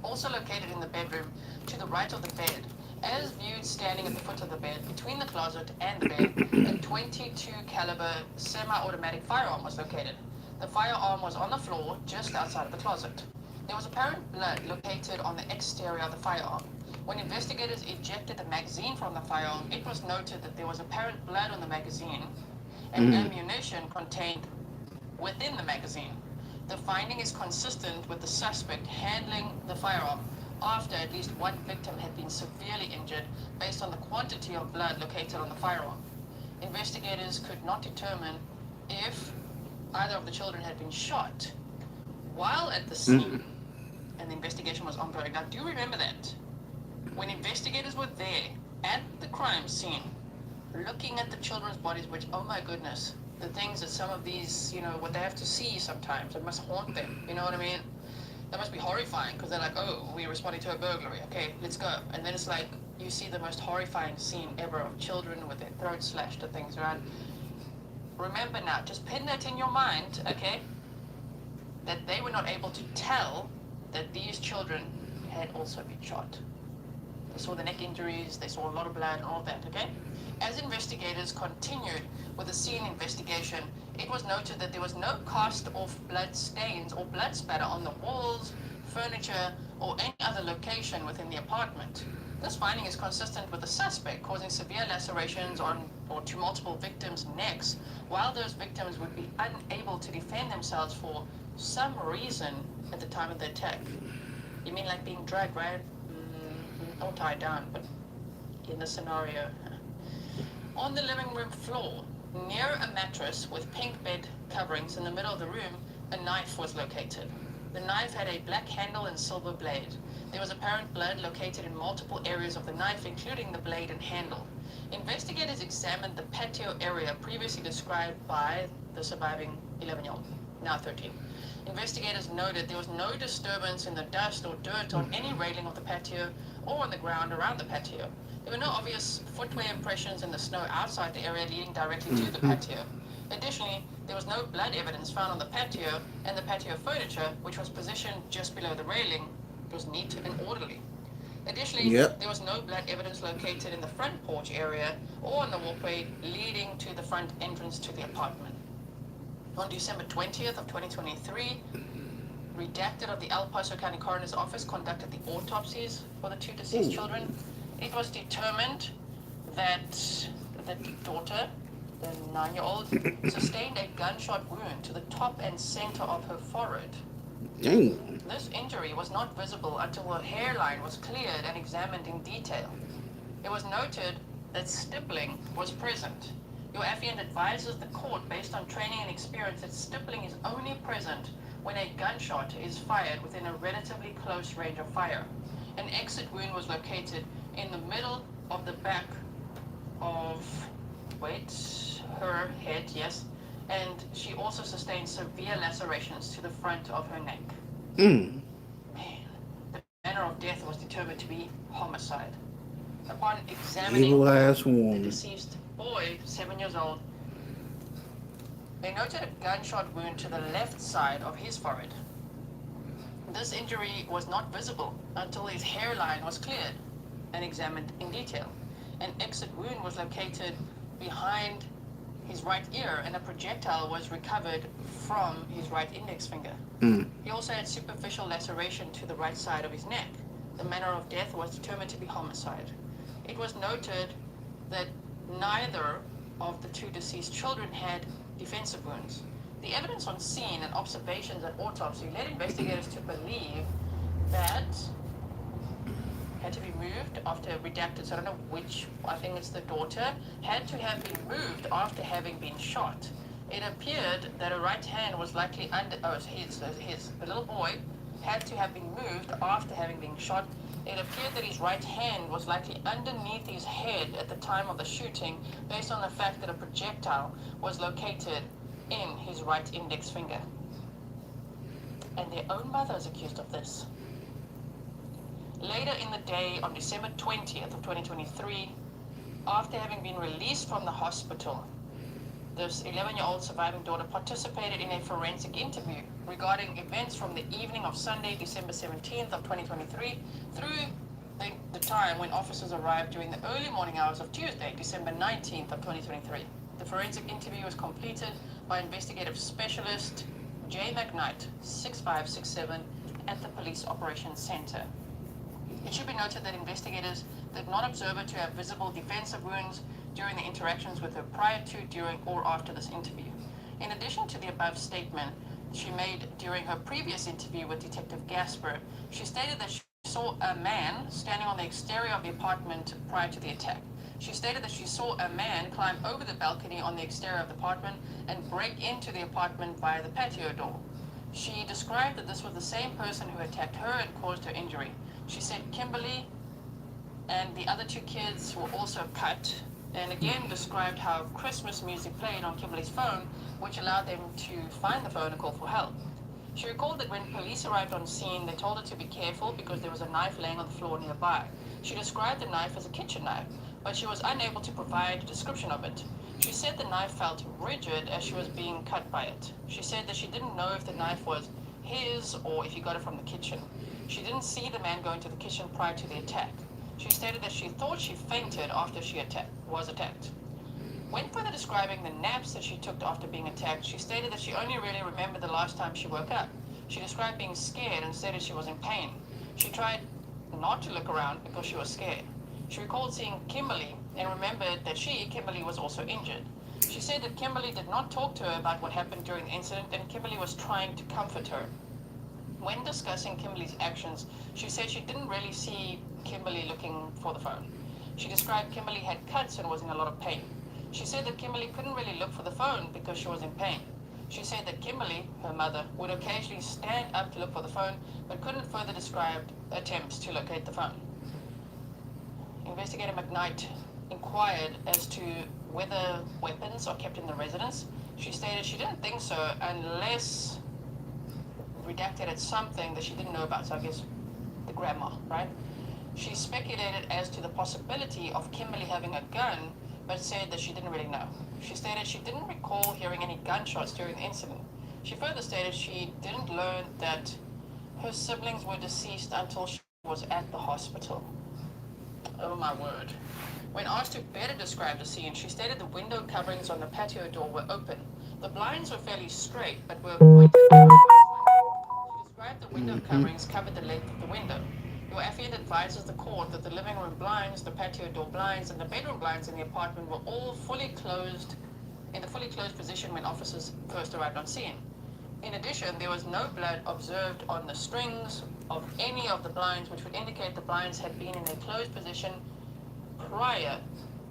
Also located in the bedroom to the right of the bed, as viewed standing at the foot of the bed between the closet and the bed, a .22 caliber semi-automatic firearm was located. The firearm was on the floor just outside of the closet. There was apparent blood located on the exterior of the firearm. When investigators ejected the magazine from the firearm, it was noted that there was apparent blood on the magazine and ammunition contained within the magazine. The finding is consistent with the suspect handling the firearm after at least one victim had been severely injured based on the quantity of blood located on the firearm. Investigators could not determine if either of the children had been shot while at the scene, and the investigation was ongoing. Now, do you remember that? When investigators were there at the crime scene, looking at the children's bodies, which, oh my goodness, the things that some of these, you know, what they have to see sometimes, it must haunt them, you know what I mean? That must be horrifying, because they're like, oh, we're responding to a burglary, okay, let's go. And then it's like, you see the most horrifying scene ever of children with their throats slashed and things around. remember now, just pin that in your mind, okay? That they were not able to tell that these children had also been shot. They saw the neck injuries, they saw a lot of blood and all that, okay? As investigators continued with the scene investigation, it was noted that there was no cast-off blood stains or blood spatter on the walls, furniture, or any other location within the apartment. This finding is consistent with the suspect causing severe lacerations on or to multiple victims' necks, while those victims would be unable to defend themselves for some reason at the time of the attack. You mean like being dragged, right? Or tied down, but in the scenario. On the living room floor, near a mattress with pink bed coverings in the middle of the room, a knife was located. The knife had a black handle and silver blade. There was apparent blood located in multiple areas of the knife, including the blade and handle. Investigators examined the patio area previously described by the surviving 11-year-old, now 13. Investigators noted there was no disturbance in the dust or dirt on any railing of the patio or on the ground around the patio. There were no obvious footwear impressions in the snow outside the area leading directly to the patio. Additionally, there was no blood evidence found on the patio, and the patio furniture, which was positioned just below the railing, was neat and orderly. Additionally, there was no blood evidence located in the front porch area or on the walkway leading to the front entrance to the apartment. On December 20th of 2023, redacted of the El Paso County Coroner's Office conducted the autopsies for the two deceased children. It was determined that the daughter, the 9-year-old, sustained a gunshot wound to the top and center of her forehead. Dang. This injury was not visible until her hairline was cleared and examined in detail. It was noted that stippling was present. Your affiant advises the court, based on training and experience, that stippling is only present when a gunshot is fired within a relatively close range of fire. An exit wound was located in the middle of the back of, her head, yes, and she also sustained severe lacerations to the front of her neck. Man, the manner of death was determined to be homicide. Upon examining the deceased boy, 7 years old, they noted a gunshot wound to the left side of his forehead. This injury was not visible until his hairline was cleared and examined in detail. An exit wound was located behind his right ear, and a projectile was recovered from his right index finger. He also had superficial laceration to the right side of his neck. The manner of death was determined to be homicide. It was noted that neither of the two deceased children had defensive wounds. The evidence on scene and observations at autopsy led investigators to believe that had to be moved after redacted, so I don't know which, I think it's the daughter, had to have been moved after having been shot. It appeared that her right hand was likely under, the little boy had to have been moved after having been shot. It appeared that his right hand was likely underneath his head at the time of the shooting, based on the fact that a projectile was located in his right index finger. And their own mother is accused of this. Later in the day, on December 20th of 2023, after having been released from the hospital, this 11-year-old surviving daughter participated in a forensic interview regarding events from the evening of Sunday, December 17th of 2023, through the time when officers arrived during the early morning hours of Tuesday, December 19th of 2023. The forensic interview was completed by investigative specialist Jay McKnight, 6567, at the Police Operations Center. It should be noted that investigators did not observe her to have visible defensive wounds during the interactions with her prior to, during, or after this interview. In addition to the above statement she made during her previous interview with Detective Gasper, she stated that she saw a man standing on the exterior of the apartment prior to the attack. She stated that she saw a man climb over the balcony on the exterior of the apartment and break into the apartment via the patio door. She described that this was the same person who attacked her and caused her injury. She said Kimberly and the other two kids were also cut, and again described how Christmas music played on Kimberly's phone, which allowed them to find the phone and call for help. She recalled that when police arrived on scene, they told her to be careful because there was a knife laying on the floor nearby. She described the knife as a kitchen knife, but she was unable to provide a description of it. She said the knife felt rigid as she was being cut by it. She said that she didn't know if the knife was his or if he got it from the kitchen. She didn't see the man go into the kitchen prior to the attack. She stated that she thought she fainted after she was attacked. When further describing the naps that she took after being attacked, she stated that she only really remembered the last time she woke up. She described being scared and stated she was in pain. She tried not to look around because she was scared. She recalled seeing Kimberly and remembered that Kimberly, was also injured. She said that Kimberly did not talk to her about what happened during the incident and Kimberly was trying to comfort her. When discussing Kimberly's actions, she said she didn't really see Kimberly looking for the phone. She described Kimberly had cuts and was in a lot of pain. She said that Kimberly couldn't really look for the phone because she was in pain. She said that Kimberly, her mother, would occasionally stand up to look for the phone but couldn't further describe attempts to locate the phone. Investigator McKnight inquired as to whether weapons are kept in the residence. She stated she didn't think so unless redacted at something that she didn't know about, so I guess the grandma, right? She speculated as to the possibility of Kimberly having a gun, but said that she didn't really know. She stated she didn't recall hearing any gunshots during the incident. She further stated she didn't learn that her siblings were deceased until she was at the hospital. Oh my word. When asked to better describe the scene, she stated the window coverings on the patio door were open. The blinds were fairly straight, but were pointed downwards. She described the window coverings covered the length of the window. Your affiant advises the court that the living room blinds, the patio door blinds, and the bedroom blinds in the apartment were all fully closed, in the fully closed position when officers first arrived on scene. In addition, there was no blood observed on the strings of any of the blinds, which would indicate the blinds had been in a closed position prior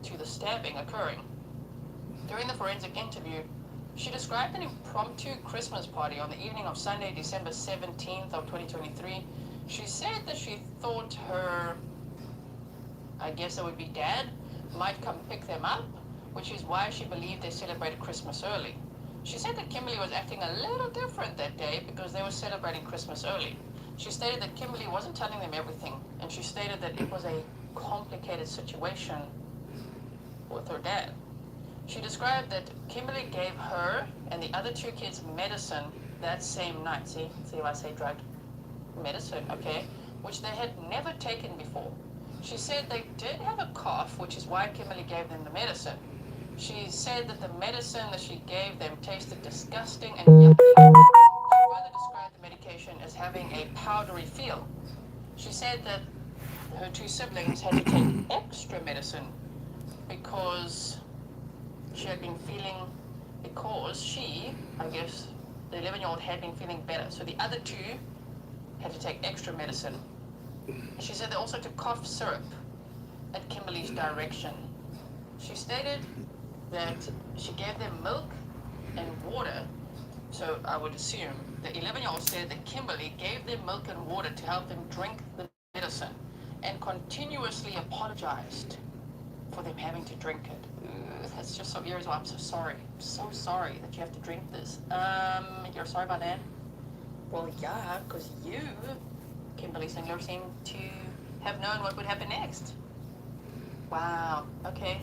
to the stabbing occurring. During the forensic interview, she described an impromptu Christmas party on the evening of Sunday, December 17th of 2023. She said that she thought her, I guess it would be dad, might come pick them up, which is why she believed they celebrated Christmas early. She said that Kimberly was acting a little different that day because they were celebrating Christmas early. She stated that Kimberly wasn't telling them everything, and she stated that it was a complicated situation with her dad. She described that Kimberly gave her and the other two kids medicine that same night. See if I say drug? Medicine, okay, which they had never taken before. She said they did have a cough, which is why Kimberly gave them the medicine. She said that the medicine that she gave them tasted disgusting and yucky. She further described the medication as having a powdery feel. She said that her two siblings had to take extra medicine because she had been feeling, I guess, the 11-year-old had been feeling better. So the other two had to take extra medicine. She said they also took cough syrup at Kimberly's direction. She stated that she gave them milk and water. So I would assume the 11-year-old said that Kimberly gave them milk and water to help them drink the medicine and continuously apologized for them having to drink it. That's just so irritating. I'm so sorry. I'm so sorry that you have to drink this. You're sorry about that? Well, yeah, because you, Kimberly Singler, seem to have known what would happen next. Wow, okay.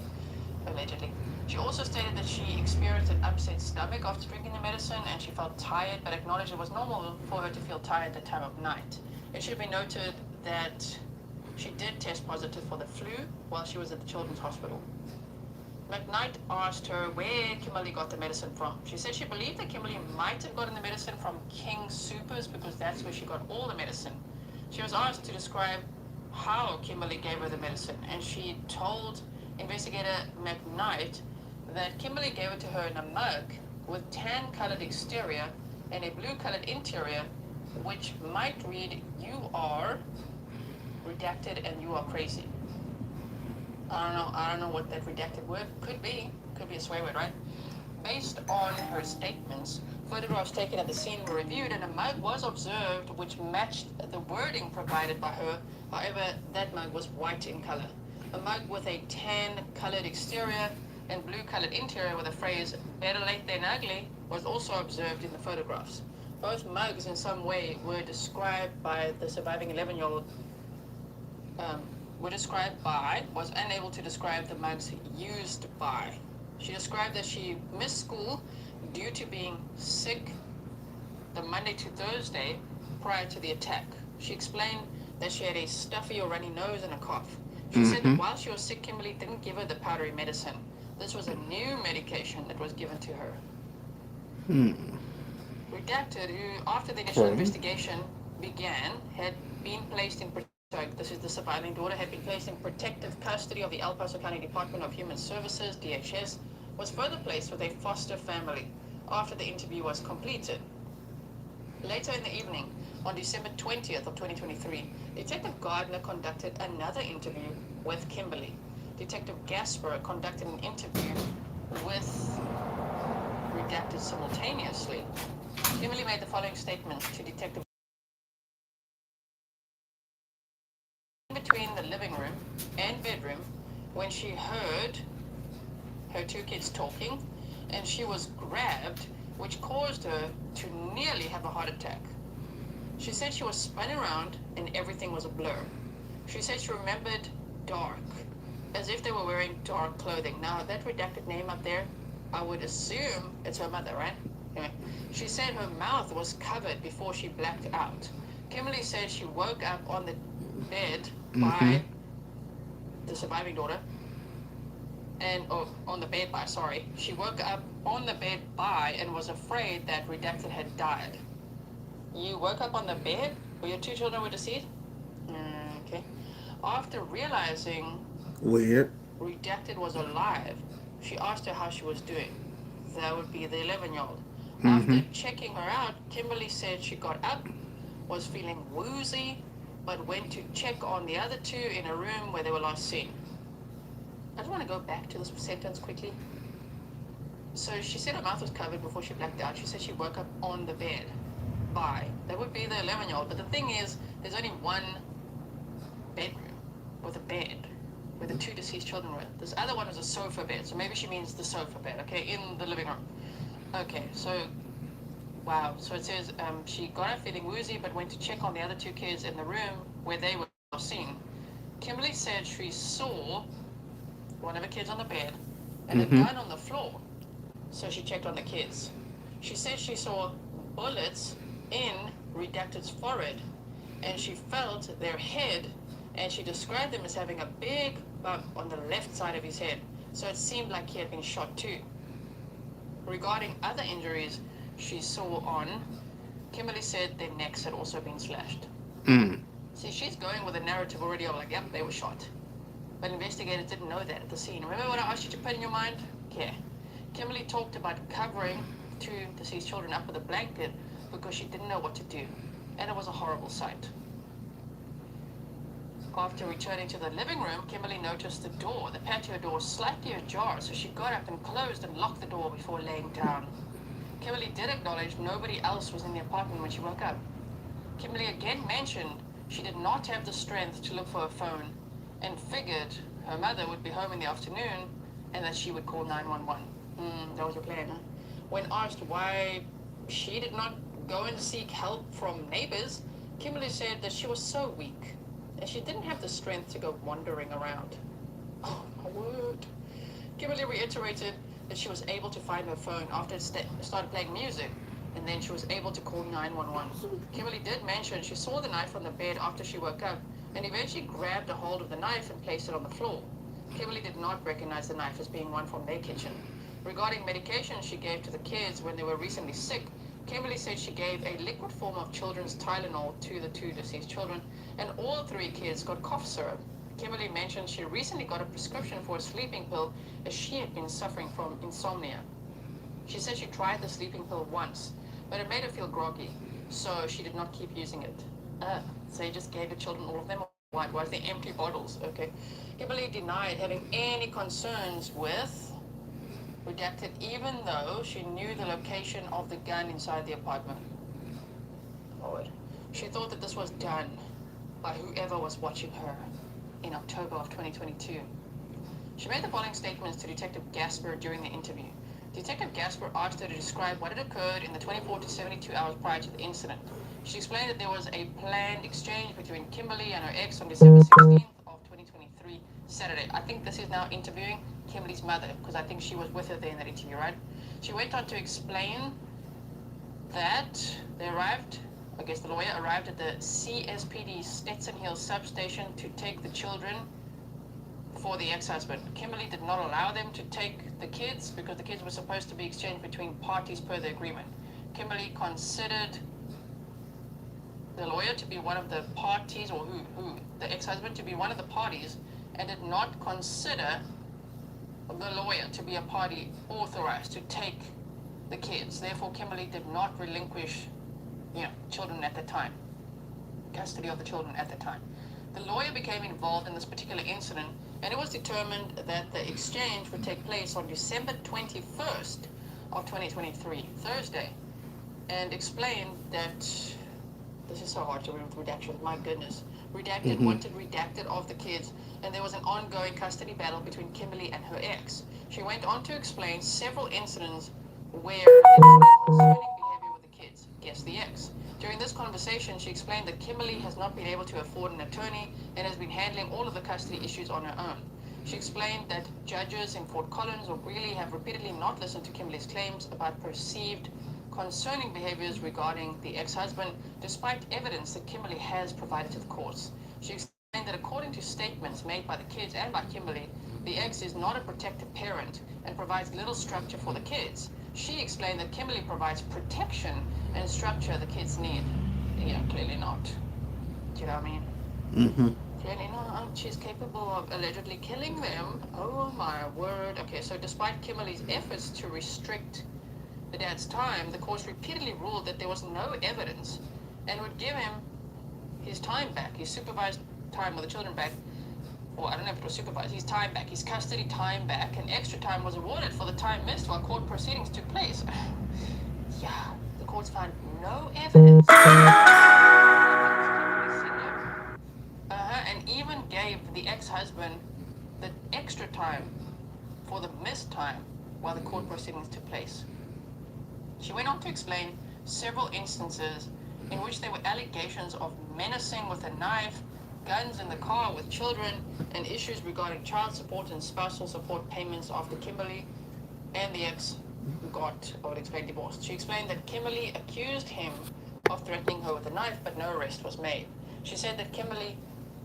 Allegedly. She also stated that she experienced an upset stomach after drinking the medicine and she felt tired, but acknowledged it was normal for her to feel tired at the time of night. It should be noted that she did test positive for the flu while she was at the children's hospital. McKnight asked her where Kimberly got the medicine from. She said she believed that Kimberly might have gotten the medicine from King Soopers because that's where she got all the medicine. She was asked to describe how Kimberly gave her the medicine, and she told investigator McKnight that Kimberly gave it to her in a mug with tan-colored exterior and a blue-colored interior, which might read, "You are redacted and you are crazy." I don't know what that redacted word could be. Could be a swear word, right? Based on her statements, photographs taken at the scene were reviewed and a mug was observed which matched the wording provided by her. However, that mug was white in color. A mug with a tan-colored exterior and blue-colored interior with the phrase "better late than ugly" was also observed in the photographs. Both mugs in some way were described by the surviving 11-year-old was unable to describe the mugs used by She described that she missed school due to being sick the Monday to Thursday prior to the attack. She explained that she had a stuffy or runny nose and a cough. She said that Mm-hmm. while she was sick, Kimberly didn't give her the powdery medicine. This was a new medication that was given to her. Hmm. Redacted, who after the initial Okay. investigation began, had been placed in this is the surviving daughter, had been placed in protective custody of the El Paso County Department of Human Services, DHS, was further placed with a foster family after the interview was completed. Later in the evening, on December 20th of 2023, Detective Gardner conducted another interview with Kimberly. Detective Gasper conducted an interview with Redacted simultaneously. Kimberly made the following statement to Detective between the living room and bedroom when she heard her two kids talking and she was grabbed, which caused her to nearly have a heart attack. She said she was spun around and everything was a blur. She said she remembered dark, as if they were wearing dark clothing. Now, that redacted name up there, I would assume it's her mother, right? Anyway, she said her mouth was covered before she blacked out. Kimberly said she woke up on the bed Mm-hmm. by the surviving daughter, and on the bed by, sorry. She woke up on the bed by and was afraid that Redacted had died. You woke up on the bed where your two children were deceased? Okay. After realizing Weird. Redacted was alive, she asked her how she was doing. That would be the 11-year-old. Mm-hmm. After checking her out, Kimberly said she got up, was feeling woozy, but went to check on the other two in a room where they were last seen. I just want to go back to this sentence quickly. So she said her mouth was covered before she blacked out. She said she woke up on the bed by. That would be the 11-year-old. But the thing is, there's only one bedroom with a bed where the two deceased children were. This other one was a sofa bed. So maybe she means the sofa bed, okay, in the living room. Okay, so, wow. So it says she got up feeling woozy but went to check on the other two kids in the room where they were seen. Kimberly said she saw one of the kids on the bed and a Mm-hmm. gun on the floor. So she checked on the kids. She said she saw bullets in Redacted's forehead and she felt their head and she described them as having a big bump on the left side of his head. So it seemed like he had been shot too. Regarding other injuries she saw on, Kimberly said their necks had also been slashed. Mm. See, she's going with a narrative already of like, yep, they were shot. But investigators didn't know that at the scene. Remember what I asked you to put in your mind? Okay. Kimberly talked about covering two deceased children up with a blanket because she didn't know what to do. And it was a horrible sight. After returning to the living room, Kimberly noticed the door, the patio door, slightly ajar, so she got up and closed and locked the door before laying down. Kimberly did acknowledge nobody else was in the apartment when she woke up. Kimberly again mentioned she did not have the strength to look for her phone and figured her mother would be home in the afternoon and that she would call 911. That was your plan, huh? When asked why she did not go and seek help from neighbors, Kimberly said that she was so weak and she didn't have the strength to go wandering around. Oh, my word. Kimberly reiterated that she was able to find her phone after it started playing music, and then she was able to call 911. Kimberly did mention she saw the knife on the bed after she woke up and eventually grabbed a hold of the knife and placed it on the floor. Kimberly did not recognize the knife as being one from their kitchen. Regarding medication she gave to the kids when they were recently sick, Kimberly said she gave a liquid form of children's Tylenol to the two deceased children, and all three kids got cough syrup. Kimberly mentioned she recently got a prescription for a sleeping pill as she had been suffering from insomnia. She said she tried the sleeping pill once, but it made her feel groggy, so she did not keep using it. So you just gave the children all of them? What? Was they empty bottles? Okay. Kimberly denied having any concerns with Redacted, even though she knew the location of the gun inside the apartment. Lord. She thought that this was done by whoever was watching her in October of 2022. She made the following statements to Detective Gasper during the interview. Detective Gasper asked her to describe what had occurred in the 24 to 72 hours prior to the incident. She explained that there was a planned exchange between Kimberly and her ex on December 16th of 2023, Saturday. I think this is now interviewing Kimberly's mother, because I think she was with her there in that interview, right? She went on to explain that they arrived, I guess the lawyer arrived at the CSPD Stetson Hill substation to take the children for the ex-husband. Kimberly did not allow them to take the kids because the kids were supposed to be exchanged between parties per the agreement. Kimberly considered the lawyer to be one of the parties, or the ex-husband to be one of the parties, and did not consider the lawyer to be a party authorized to take the kids. Therefore, Kimberly did not relinquish, children at the time, custody of the children at the time. The lawyer became involved in this particular incident, and it was determined that the exchange would take place on December 21st of 2023, Thursday, and explained that, this is so hard to read with redactions, my goodness. Redacted wanted redacted of the kids, and there was an ongoing custody battle between Kimberly and her ex. She went on to explain several incidents where there was concerning behavior with the kids. Guess the ex. During this conversation, she explained that Kimberly has not been able to afford an attorney and has been handling all of the custody issues on her own. She explained that judges in Fort Collins or Greeley have repeatedly not listened to Kimberly's claims about perceived concerning behaviors regarding the ex-husband, despite evidence that Kimberly has provided to the courts. She explained that according to statements made by the kids and by Kimberly, the ex is not a protective parent and provides little structure for the kids. She explained that Kimberly provides protection and structure the kids need. Clearly not. Do you know what I mean? Mm-hmm. Clearly not. She's capable of allegedly killing them. Oh my word. Okay, so despite Kimberly's efforts to restrict the dad's time, the courts repeatedly ruled that there was no evidence and would give him his time back, his supervised time with the children back, or I don't know if it was supervised, his time back, his custody time back, and extra time was awarded for the time missed while court proceedings took place. Yeah, the courts found no evidence. And even gave the ex-husband the extra time for the missed time while the court proceedings took place. She went on to explain several instances in which there were allegations of menacing with a knife, guns in the car with children, and issues regarding child support and spousal support payments after Kimberly and the ex got, or explained, divorced. She explained that Kimberly accused him of threatening her with a knife, but no arrest was made. She said that Kimberly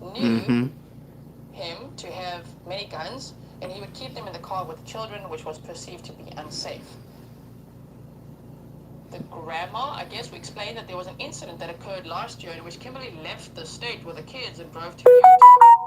knew him to have many guns, and he would keep them in the car with the children, which was perceived to be unsafe. The grandma, I guess, we explained that there was an incident that occurred last year in which Kimberly left the state with the kids and drove to Utah.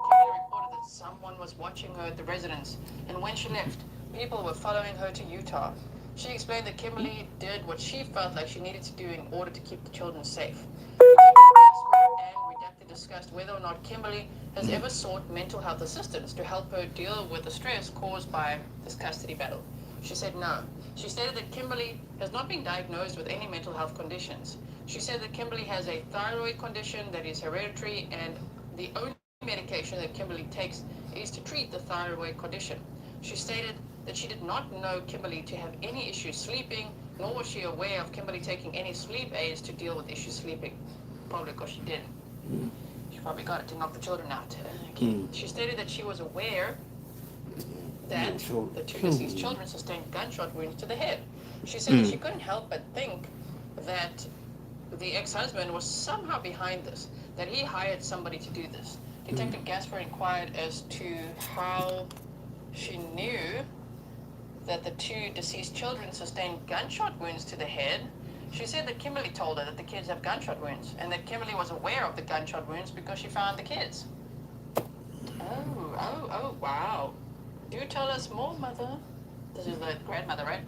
Kimberly reported that someone was watching her at the residence, and when she left, people were following her to Utah. She explained that Kimberly did what she felt like she needed to do in order to keep the children safe. Redacted discussed whether or not Kimberly has ever sought mental health assistance to help her deal with the stress caused by this custody battle. She said no. She stated that Kimberly has not been diagnosed with any mental health conditions. She said that Kimberly has a thyroid condition that is hereditary, and the only medication that Kimberly takes is to treat the thyroid condition. She stated that she did not know Kimberly to have any issues sleeping, nor was she aware of Kimberly taking any sleep aids to deal with issues sleeping. Probably because she didn't. She probably got it to knock the children out. She stated that she was aware that the two deceased children sustained gunshot wounds to the head. She said that she couldn't help but think that the ex-husband was somehow behind this, that he hired somebody to do this. Detective Gasper inquired as to how she knew that the two deceased children sustained gunshot wounds to the head. She said that Kimberly told her that the kids have gunshot wounds, and that Kimberly was aware of the gunshot wounds because she found the kids. Oh, wow. Do tell us more, Mother. This is the grandmother, right?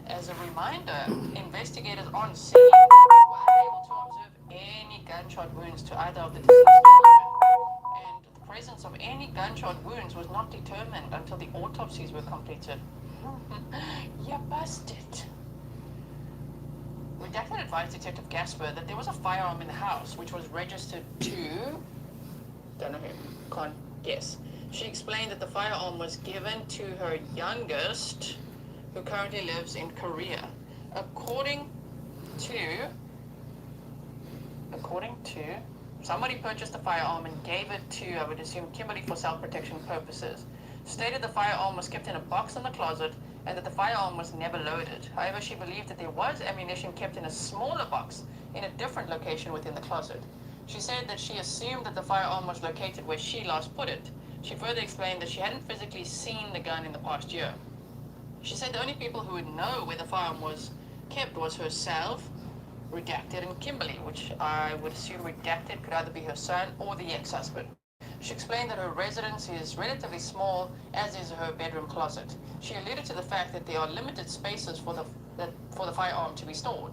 As a reminder, investigators on scene were unable to observe any gunshot wounds to either of the deceased children, and the presence of any gunshot wounds was not determined until the autopsies were completed. You busted. Redacted advised Detective Gasper that there was a firearm in the house which was registered to, don't know who, can't guess. She explained that the firearm was given to her youngest, who currently lives in Korea. According to somebody purchased the firearm and gave it to, I would assume, Kimberly for self-protection purposes. Stated the firearm was kept in a box in the closet and that the firearm was never loaded. However, she believed that there was ammunition kept in a smaller box in a different location within the closet. She said that she assumed that the firearm was located where she last put it. She further explained that she hadn't physically seen the gun in the past year. She said the only people who would know where the firearm was kept was herself, Redacted, and Kimberly, which I would assume Redacted could either be her son or the ex-husband. She explained that her residence is relatively small, as is her bedroom closet. She alluded to the fact that there are limited spaces for the firearm to be stored.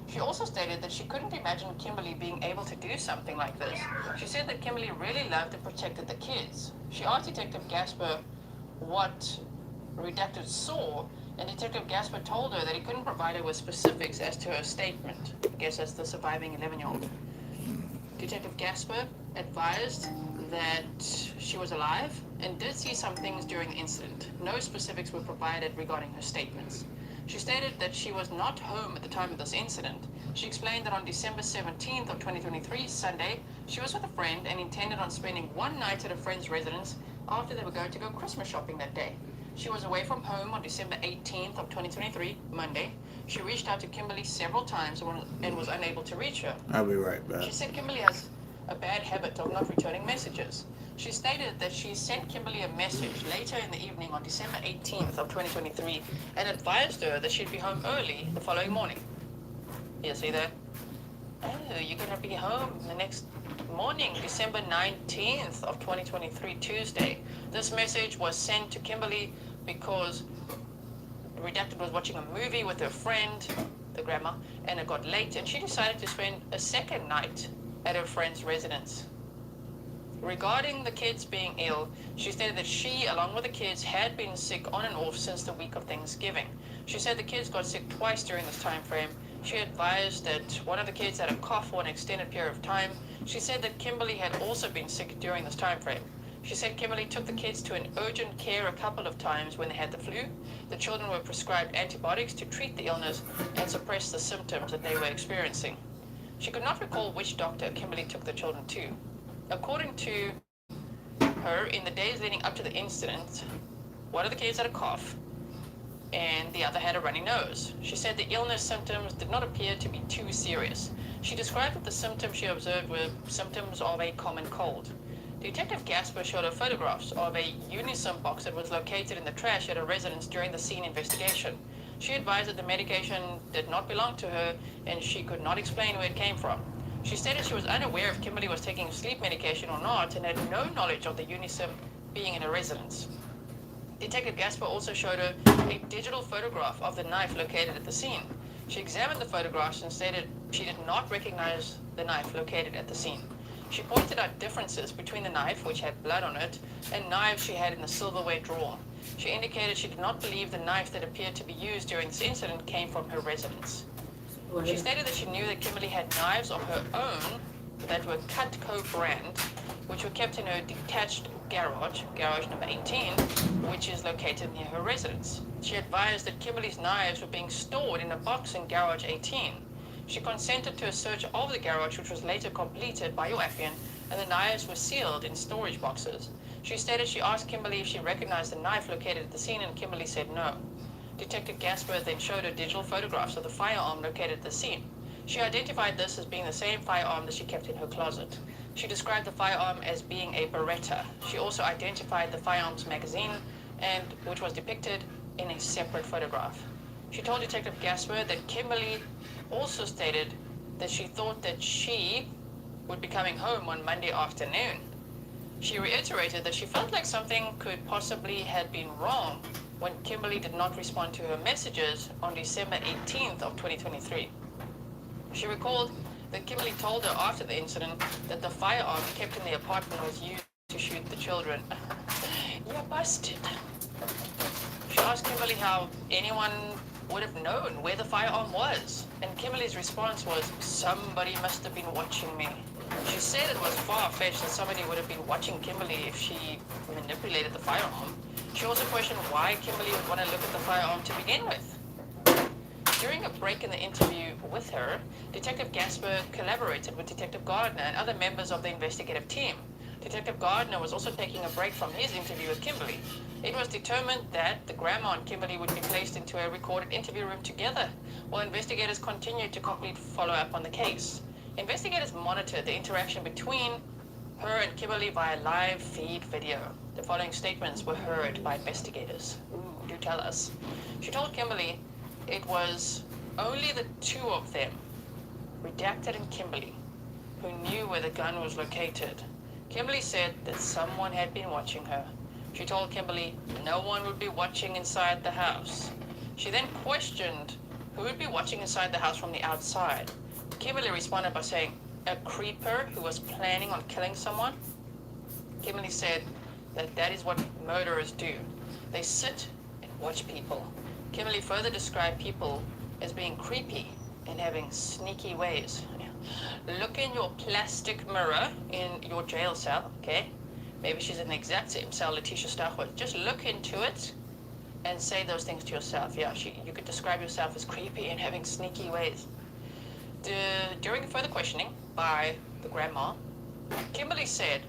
She also stated that she couldn't imagine Kimberly being able to do something like this. She said that Kimberly really loved and protected the kids. She asked Detective Gasper what Redacted saw, and Detective Gasper told her that he couldn't provide her with specifics as to her statement. I guess that's the surviving 11-year-old. Detective Gasper advised that she was alive and did see some things during the incident. No specifics were provided regarding her statements. She stated that she was not home at the time of this incident. She explained that on December 17th of 2023, Sunday, she was with a friend and intended on spending one night at a friend's residence after they were going to go Christmas shopping that day. She was away from home on December 18th of 2023, Monday. She reached out to Kimberly several times and was unable to reach her. I'll be right back. She said Kimberly has a bad habit of not returning messages. She stated that she sent Kimberly a message later in the evening on December 18th of 2023 and advised her that she'd be home early the following morning. You see that? Oh, you're going to be home the next morning, December 19th of 2023, Tuesday. This message was sent to Kimberly because Redacted was watching a movie with her friend, the grandma, and it got late, and she decided to spend a second night at her friend's residence. Regarding the kids being ill, she stated that she, along with the kids, had been sick on and off since the week of Thanksgiving. She said the kids got sick twice during this time frame. She advised that one of the kids had a cough for an extended period of time. She said that Kimberly had also been sick during this time frame. She said Kimberly took the kids to an urgent care a couple of times when they had the flu. The children were prescribed antibiotics to treat the illness and suppress the symptoms that they were experiencing. She could not recall which doctor Kimberly took the children to. According to her, in the days leading up to the incident, one of the kids had a cough and the other had a runny nose. She said the illness symptoms did not appear to be too serious. She described that the symptoms she observed were symptoms of a common cold. Detective Gasper showed her photographs of a Unisim box that was located in the trash at her residence during the scene investigation. She advised that the medication did not belong to her and she could not explain where it came from. She stated she was unaware if Kimberly was taking sleep medication or not and had no knowledge of the Unisim being in her residence. Detective Gasper also showed her a digital photograph of the knife located at the scene. She examined the photographs and stated she did not recognize the knife located at the scene. She pointed out differences between the knife, which had blood on it, and knives she had in the silverware drawer. She indicated she did not believe the knife that appeared to be used during this incident came from her residence. She stated that she knew that Kimberly had knives of her own that were Cutco brand, which were kept in her detached garage number 18, which is located near her residence. She advised that Kimberly's knives were being stored in a box in garage 18. She consented to a search of the garage, which was later completed by UAFN, and the knives were sealed in storage boxes. She stated she asked Kimberly if she recognized the knife located at the scene, and Kimberly said no. Detective Gasper then showed her digital photographs of the firearm located at the scene. She identified this as being the same firearm that she kept in her closet. She described the firearm as being a Beretta. She also identified the firearm's magazine, which was depicted in a separate photograph. She told Detective Gasper that Kimberly also stated that she thought that she would be coming home on Monday afternoon. She reiterated that she felt like something could possibly have been wrong when Kimberly did not respond to her messages on December 18th of 2023. She recalled that Kimberly told her after the incident that the firearm kept in the apartment was used to shoot the children. You're busted. She asked Kimberly how anyone would have known where the firearm was, and Kimberly's response was, "Somebody must have been watching me." She said it was far-fetched that somebody would have been watching Kimberly if she manipulated the firearm. She also questioned why Kimberly would want to look at the firearm to begin with. during a break in the interview with her, Detective Gasper collaborated with Detective Gardner and other members of the investigative team. Detective Gardner was also taking a break from his interview with Kimberly. It was determined that the grandma and Kimberly would be placed into a recorded interview room together, while investigators continued to complete follow-up on the case. Investigators monitored the interaction between her and Kimberly via live feed video. The following statements were heard by investigators. Ooh, do tell us. She told Kimberly it was only the two of them, Redacted and Kimberly, who knew where the gun was located. Kimberly said that someone had been watching her. She told Kimberly no one would be watching inside the house. She then questioned who would be watching inside the house from the outside. Kimberly responded by saying, a creeper who was planning on killing someone. Kimberly said that that is what murderers do. They sit and watch people. Kimberly further described people as being creepy and having sneaky ways. Look in your plastic mirror in your jail cell, okay? Maybe she's in the exact same cell Letitia Stark was. Just look into it and say those things to yourself. Yeah, you could describe yourself as creepy and having sneaky ways. During further questioning by the grandma, Kimberly said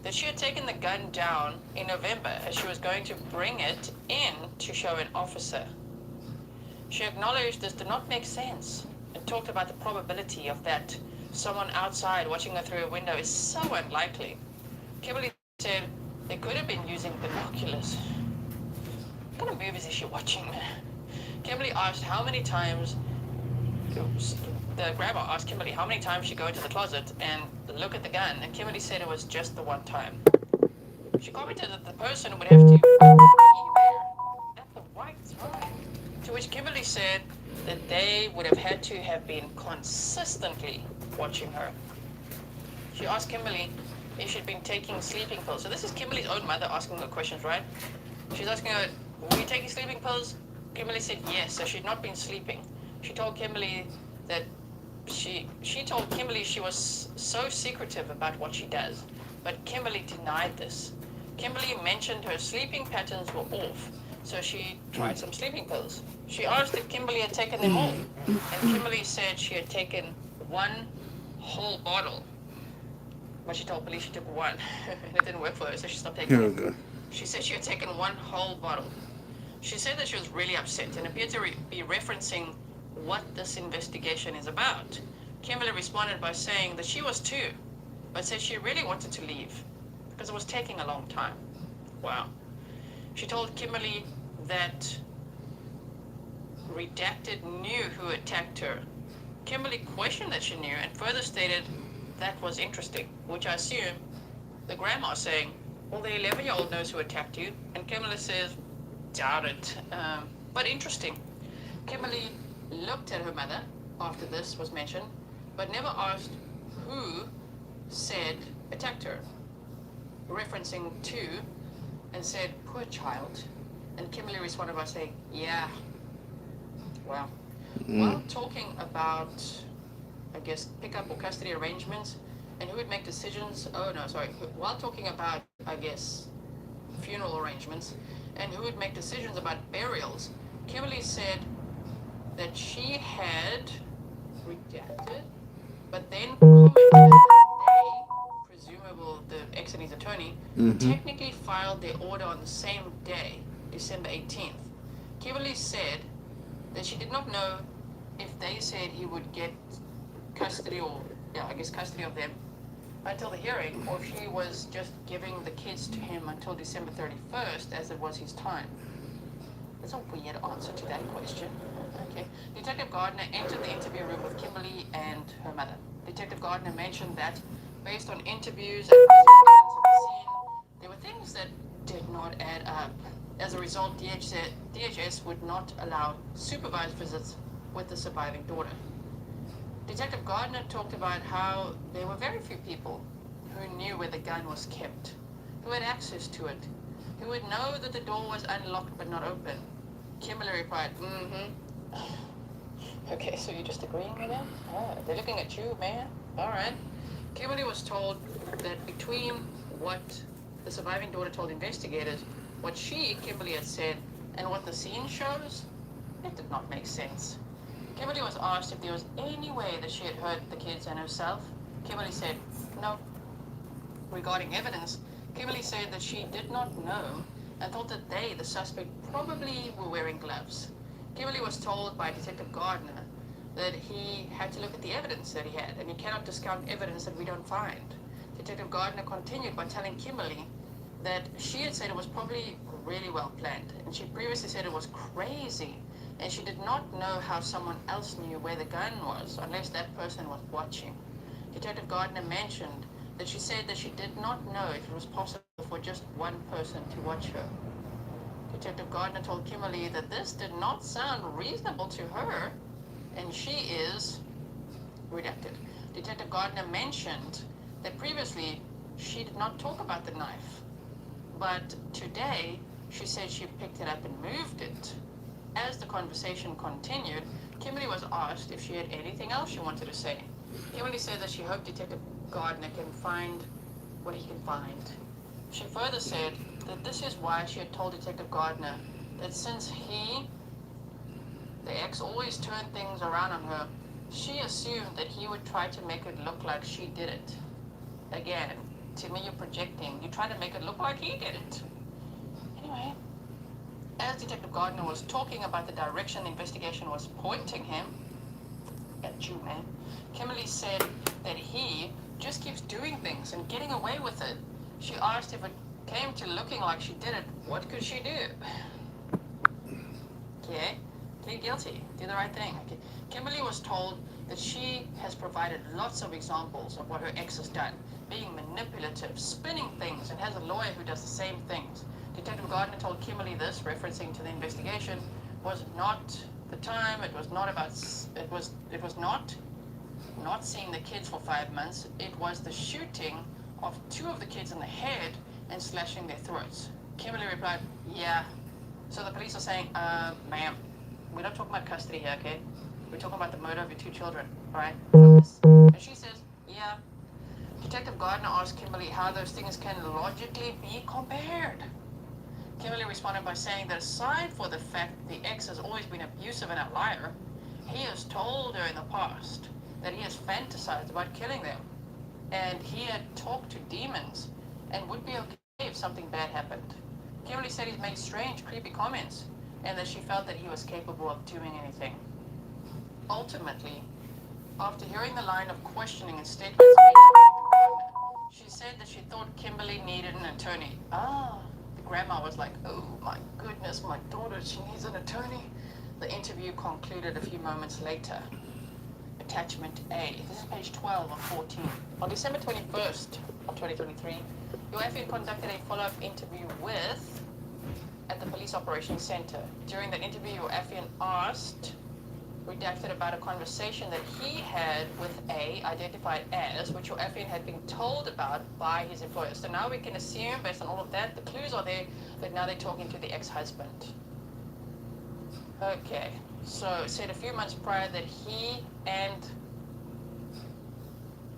that she had taken the gun down in November as she was going to bring it in to show an officer. She acknowledged this did not make sense and talked about the probability of that someone outside watching her through a window is so unlikely. Kimberly said they could have been using binoculars. What kind of movies is she watching? Kimberly asked how many times the grandma asked Kimberly how many times she'd go into the closet and look at the gun, and Kimberly said it was just the one time. She commented that the person would have to be there at the right time, to which Kimberly said that they would have had to have been consistently watching her. She asked Kimberly if she'd been taking sleeping pills. So this is Kimberly's own mother asking her questions, right? She's asking her, were you taking sleeping pills? Kimberly said yes, so she'd not been sleeping. She told Kimberly that she told Kimberly she was so secretive about what she does, but Kimberly denied this. Kimberly mentioned her sleeping patterns were off, so she tried some sleeping pills. She asked if Kimberly had taken them all, and Kimberly said she had taken one whole bottle. But she told police she took one, and it didn't work for her, so she stopped taking it. She said she had taken one whole bottle. She said that she was really upset and appeared to be referencing what this investigation is about. Kimberly responded by saying that she was too, but said she really wanted to leave because it was taking a long time. Wow. She told Kimberly that Redacted knew who attacked her. Kimberly questioned that she knew and further stated that was interesting, which I assume the grandma saying, well, the 11-year-old knows who attacked you, and Kimberly says, doubt it, but interesting. Kimberly looked at her mother after this was mentioned, but never asked who said attacked her, referencing to, and said, poor child. And Kimberly responded by saying, yeah. Wow. While talking about, I guess, pickup or custody arrangements and who would make decisions, while talking about, I guess, funeral arrangements and who would make decisions about burials, Kimberly said that she had redacted, but then commented that they, presumable the ex-attorney's attorney, technically filed their order on the same day, December 18th. Kimberly said that she did not know if they said he would get custody custody of them until the hearing, or if she was just giving the kids to him until December 31st, as it was his time. That's a weird answer to that question. Okay. Detective Gardner entered the interview room with Kimberly and her mother. Detective Gardner mentioned that, based on interviews and evidence of the scene, there were things that did not add up. As a result, DHS would not allow supervised visits with the surviving daughter. Detective Gardner talked about how there were very few people who knew where the gun was kept, who had access to it, who would know that the door was unlocked but not open. Kimberly replied, Okay, so you're just agreeing with them? Oh, they're looking at you, man. All right. Kimberly was told that between what the surviving daughter told investigators, what Kimberly had said, and what the scene shows, it did not make sense. Kimberly was asked if there was any way that she had hurt the kids and herself. Kimberly said no. Regarding evidence, Kimberly said that she did not know and thought that they, the suspect, probably were wearing gloves. Kimberly was told by Detective Gardner that he had to look at the evidence that he had, and you cannot discount evidence that we don't find. Detective Gardner continued by telling Kimberly that she had said it was probably really well planned, and she previously said it was crazy, and she did not know how someone else knew where the gun was unless that person was watching. Detective Gardner mentioned that she said that she did not know if it was possible for just one person to watch her. Detective Gardner told Kimberly that this did not sound reasonable to her, and she is redacted. Detective Gardner mentioned that previously she did not talk about the knife, but today she said she picked it up and moved it. As the conversation continued, Kimberly was asked if she had anything else she wanted to say. Kimberly said that she hoped Detective Gardner can find what he can find. She further said that this is why she had told Detective Gardner that since he, the ex, always turned things around on her, she assumed that he would try to make it look like she did it. Again, to me you're projecting. You try to make it look like he did it. Anyway, as Detective Gardner was talking about the direction the investigation was pointing him, at you, man, Kimberly said that he just keeps doing things and getting away with it. She asked if it came to looking like she did it, what could she do? Okay, plead guilty, do the right thing. Okay. Kimberly was told that she has provided lots of examples of what her ex has done, being manipulative, spinning things, and has a lawyer who does the same things. Detective Gardner told Kimberly this, referencing to the investigation, was not the time, it was not about, it was not seeing the kids for 5 months, it was the shooting of 2 of the kids in the head and slashing their throats. Kimberly replied, yeah. So the police are saying, ma'am, we're not talking about custody here, okay? We're talking about the murder of your 2 children, right? Focus. And she says, yeah. Detective Gardner asked Kimberly how those things can logically be compared. Kimberly responded by saying that aside for the fact that the ex has always been abusive and a liar, he has told her in the past that he has fantasized about killing them, and he had talked to demons and would be okay if something bad happened. Kimberly said he's made strange, creepy comments, and that she felt that he was capable of doing anything. Ultimately, after hearing the line of questioning and statements made by Detective Gardner, she said that she thought Kimberly needed an attorney. The grandma was like, oh my goodness, my daughter, she needs an attorney. The interview concluded a few moments later. Attachment A. This is page 12 of 14. On December 21st of 2023, UAFN conducted a follow-up interview at the Police Operations Center. During that interview, UAFN asked, redacted about a conversation that he had with A, identified as, which UAFN had been told about by his employer. So now we can assume, based on all of that, the clues are there, that now they're talking to the ex-husband. Okay, so it said a few months prior that he and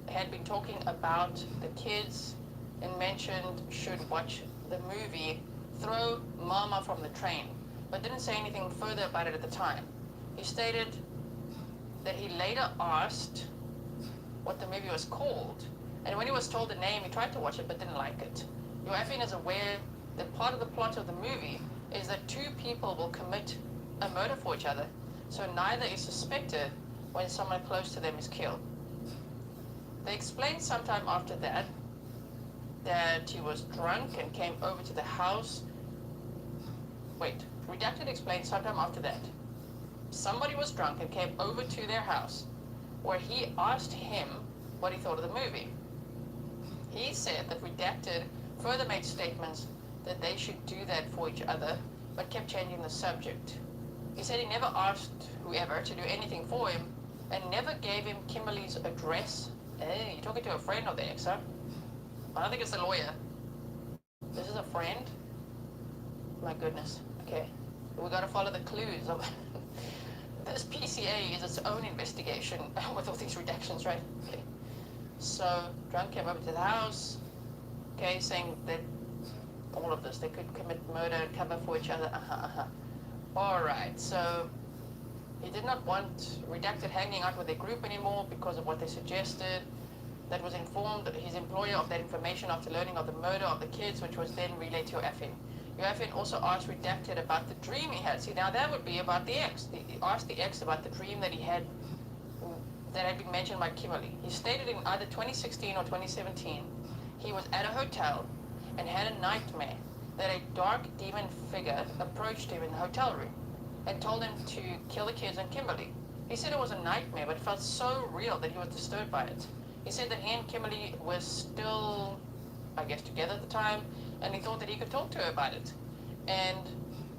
had been talking about the kids and mentioned should watch the movie Throw Mama from the Train, but didn't say anything further about it at the time. He stated that he later asked what the movie was called, and when he was told the name, he tried to watch it but didn't like it. UAFN is aware that part of the plot of the movie is that 2 people will commit a murder for each other, so neither is suspected when someone close to them is killed. They explained sometime after that he was drunk and came over to the house. Redacted explained sometime after that somebody was drunk and came over to their house where he asked him what he thought of the movie. He said that Redacted further made statements that they should do that for each other, but kept changing the subject. He said he never asked whoever to do anything for him and never gave him Kimberly's address. Hey, you're talking to a friend of the ex, huh? I don't think it's a lawyer. This is a friend? My goodness. Okay. We gotta follow the clues of this PCA is its own investigation with all these redactions, right? Okay. So, drunk came over to the house, okay, saying that all of this, they could commit murder and cover for each other. Alright, so He did not want Redacted hanging out with their group anymore because of what they suggested. That was informed his employer of that information after learning of the murder of the kids, which was then relayed to Yoaffin. Yoaffin also asked Redacted about the dream he had. See, now that would be about the ex. He asked the ex about the dream that he had that had been mentioned by Kimberly. He stated in either 2016 or 2017 he was at a hotel and had a nightmare that a dark demon figure approached him in the hotel room and told him to kill the kids and Kimberly. He said it was a nightmare, but it felt so real that he was disturbed by it. He said that he and Kimberly were still, I guess, together at the time, and he thought that he could talk to her about it. And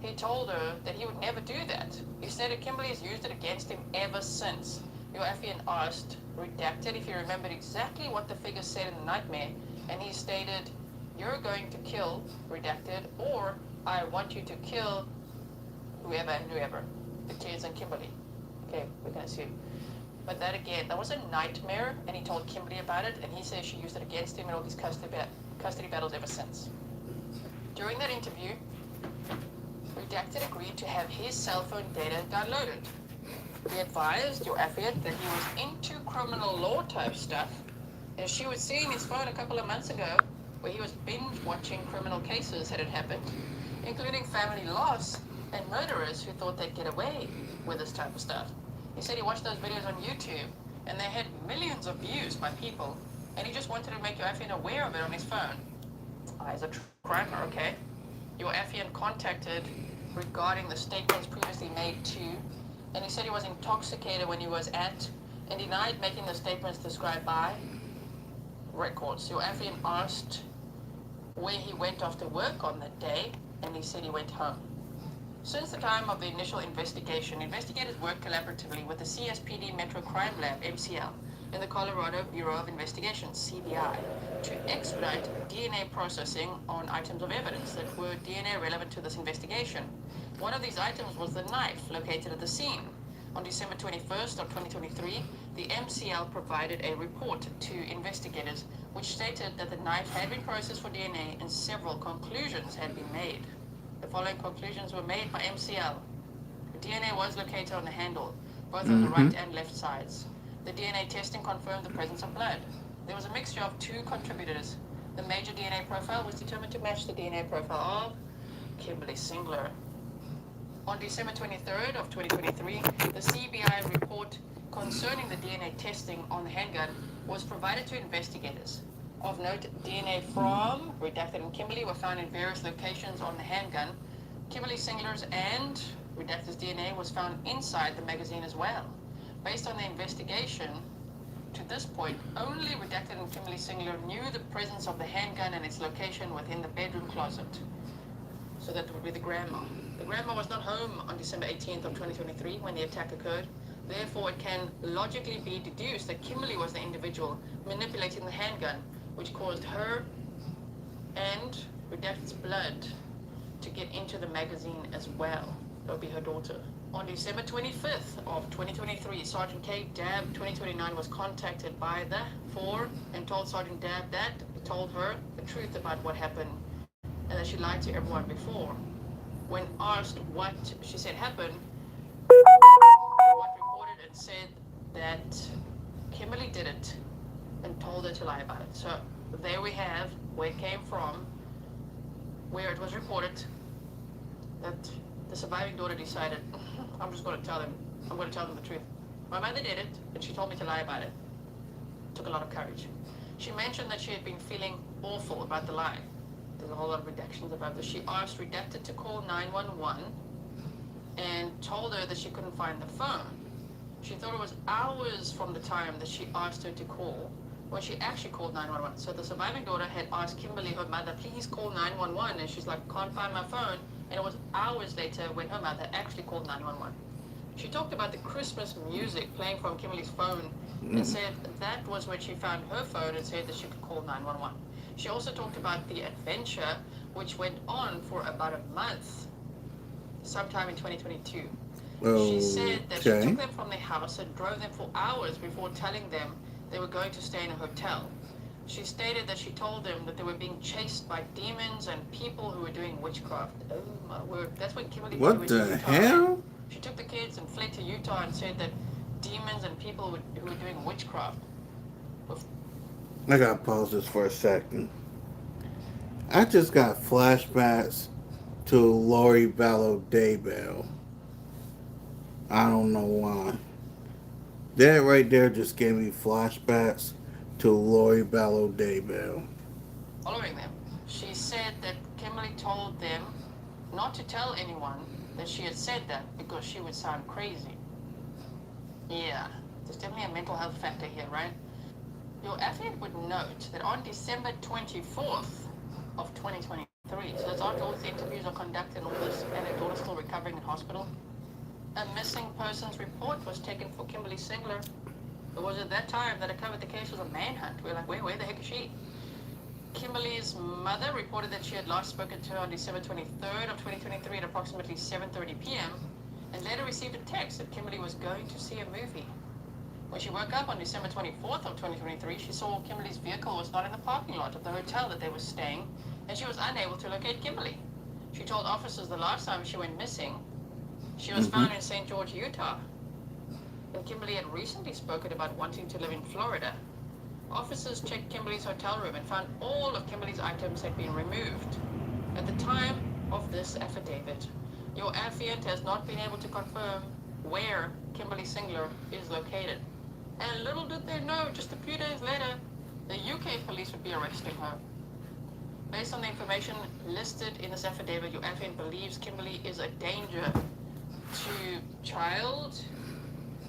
he told her that he would never do that. He said that Kimberly has used it against him ever since. Yoaffin asked Redacted if he remembered exactly what the figure said in the nightmare, and he stated, "You're going to kill Redacted, or I want you to kill whoever and whoever, the kids and Kimberly." Okay, we're going to see. But that again, that was a nightmare, and he told Kimberly about it, and he says she used it against him in all these custody battles ever since. During that interview, Redacted agreed to have his cell phone data downloaded. He advised Yoaffin that he was into criminal law type stuff, and she was seeing his phone a couple of months ago where he was binge watching criminal cases that had happened, including family loss and murderers who thought they'd get away with this type of stuff. He said he watched those videos on YouTube, and they had millions of views by people, and he just wanted to make Yoaffin aware of it on his phone. He's a crimer, okay? Yoaffin contacted regarding the statements previously made to, and he said he was intoxicated when he was at, and denied making the statements described by records. Yoaffin asked where he went after work on that day, and he said he went home. Since the time of the initial investigation, investigators worked collaboratively with the CSPD Metro Crime Lab, MCL, and the Colorado Bureau of Investigation, CBI, to expedite DNA processing on items of evidence that were DNA relevant to this investigation. One of these items was the knife located at the scene. On December 21st of 2023, the MCL provided a report to investigators which stated that the knife had been processed for DNA and several conclusions had been made. The following conclusions were made by MCL. The DNA was located on the handle, both on the right and left sides. The DNA testing confirmed the presence of blood. There was a mixture of two contributors. The major DNA profile was determined to match the DNA profile of Kimberly Singler. On December 23rd of 2023, the CBI report concerning the DNA testing on the handgun was provided to investigators. Of note, DNA from Redacted and Kimberly were found in various locations on the handgun. Kimberly Singler's and Redacted's DNA was found inside the magazine as well. Based on the investigation, to this point, only Redacted and Kimberly Singler knew the presence of the handgun and its location within the bedroom closet. So that would be the grandma. The grandma was not home on December 18th of 2023 when the attack occurred. Therefore, it can logically be deduced that Kimberly was the individual manipulating the handgun, which caused her and Redacted's blood to get into the magazine as well. That would be her daughter. On December 25th of 2023, Sergeant K. Dab 2029 was contacted by the 4 and told Sergeant Dab that he told her the truth about what happened and that she lied to everyone before. When asked what she said happened, what reported it said that Kimberly did it and told her to lie about it. So there we have where it came from, where it was reported that the surviving daughter decided, I'm going to tell them the truth. My mother did it, and she told me to lie about it. It took a lot of courage. She mentioned that she had been feeling awful about the lie. There's a whole lot of redactions about this. She asked Redacted to call 911 and told her that she couldn't find the phone. She thought it was hours from the time that she asked her to call when she actually called 911. So the surviving daughter had asked Kimberly, her mother, please call 911, and she's like, can't find my phone. And it was hours later when her mother actually called 911. She talked about the Christmas music playing from Kimberly's phone and said that was when she found her phone and said that she could call 911. She also talked about the adventure, which went on for about a month, sometime in 2022. She said that she took them from their house and drove them for hours before telling them they were going to stay in a hotel. She stated that she told them that they were being chased by demons and people who were doing witchcraft. Oh my word. That's when Kimberly... What the hell? She took the kids and fled to Utah and said that demons and people who were doing witchcraft. I gotta pause this for a second. I just got flashbacks to Lori Vallow Daybell. I don't know why. That right there just gave me flashbacks to Lori Vallow Daybell. Following them, she said that Kimberly told them not to tell anyone that she had said that because she would sound crazy. Yeah, there's definitely a mental health factor here, right? Your affiliate would note that on December 24th of 2023, so that's after all these interviews are conducted and all this, and her daughter's still recovering in hospital, a missing persons report was taken for Kimberly Singler. It was at that time that it covered the case was a manhunt. We're like, where the heck is she? Kimberly's mother reported that she had last spoken to her on December 23rd of 2023 at approximately 7:30 p.m. and later received a text that Kimberly was going to see a movie. When she woke up on December 24th of 2023, she saw Kimberly's vehicle was not in the parking lot of the hotel that they were staying, and she was unable to locate Kimberly. She told officers the last time she went missing, she was found in St. George, Utah. And Kimberly had recently spoken about wanting to live in Florida. Officers checked Kimberly's hotel room and found all of Kimberly's items had been removed. At the time of this affidavit, your affiant has not been able to confirm where Kimberly Singler is located. And little did they know, just a few days later, the UK police would be arresting her. Based on the information listed in this affidavit, your affiant believes Kimberly is a danger to child,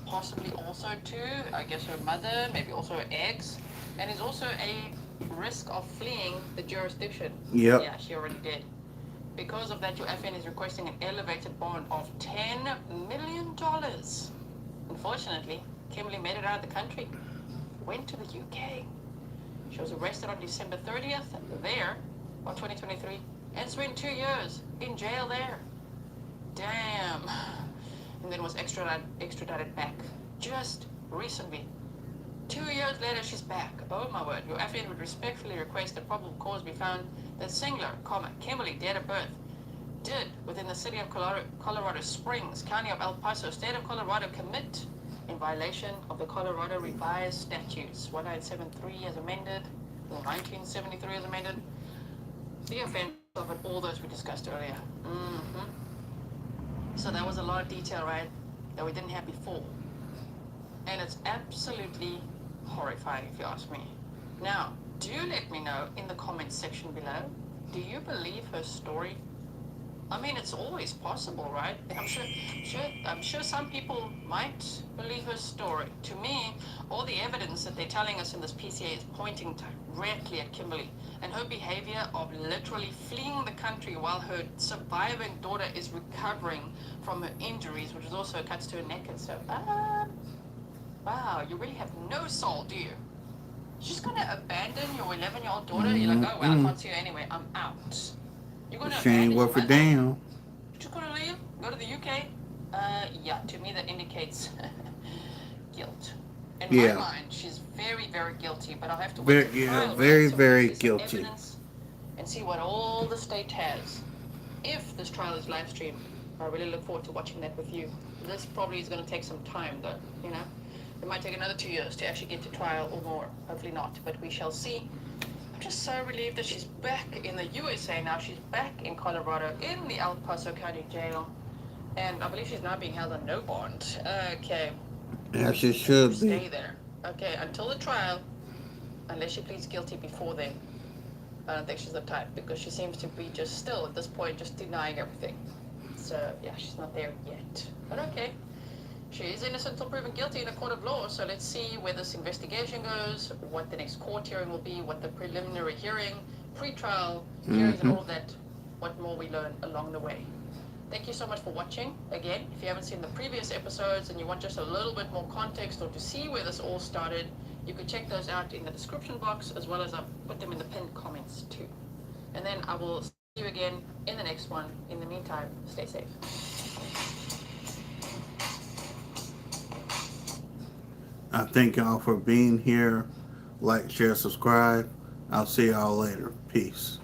possibly also to, I guess, her mother, maybe also her ex, and is also a risk of fleeing the jurisdiction. Yep. Yeah, she already did. Because of that, your FN is requesting an elevated bond of $10 million. Unfortunately, Kimberly made it out of the country, went to the UK. She was arrested on December 30th there of 2023 and spent 2 years in jail there. Damn. And then was extradited back just recently. 2 years later, she's back. Oh my word. Your affidavit would respectfully request that probable cause be found that Singler, Kimberly, date of birth, did within the city of Colorado Springs, county of El Paso, state of Colorado, commit in violation of the Colorado Revised Statutes 1973 as amended, or 1973 as amended, the offense of all those we discussed earlier. So that was a lot of detail, right, that we didn't have before. And it's absolutely horrifying, if you ask me. Now, do let me know in the comments section below, do you believe her story? I mean, it's always possible, right? I'm sure some people might believe her story. To me, all the evidence that they're telling us in this PCA is pointing directly at Kimberly and her behavior of literally fleeing the country while her surviving daughter is recovering from her injuries, which is also cuts to her neck and stuff. Wow, you really have no soul, do you? You're just gonna abandon your 11-year-old daughter? You're like, oh, well, I can't see her anyway. I'm out. You're gonna She ain't abandon worth a your mother? damn. You're just gonna leave? Go to the UK? Yeah, to me that indicates guilt. In my mind, she's very, very guilty, but I'll have to wait till trial, right? Very, So we very see some guilty. evidence and see what all the state has. If this trial is live streamed, I really look forward to watching that with you. This probably is going to take some time, though, you know? It might take another 2 years to actually get to trial or more. Hopefully not, but we shall see. I'm just so relieved that she's back in the USA now. She's back in Colorado in the El Paso County Jail. And I believe she's now being held on no bond. Okay. As she should Stay be. there. Okay, until the trial, unless she pleads guilty before then. I don't think she's the type, because she seems to be just still, at this point, just denying everything. So, yeah, she's not there yet. But okay. She is innocent until proven guilty in a court of law, so let's see where this investigation goes, what the next court hearing will be, what the preliminary hearing, pre-trial hearings and all of that, what more we learn along the way. Thank you so much for watching. Again, if you haven't seen the previous episodes and you want just a little bit more context or to see where this all started, you can check those out in the description box, as well as I've put them in the pinned comments too. And then I will see you again in the next one. In the meantime, stay safe. I thank y'all for being here. Like, share, subscribe. I'll see y'all later. Peace.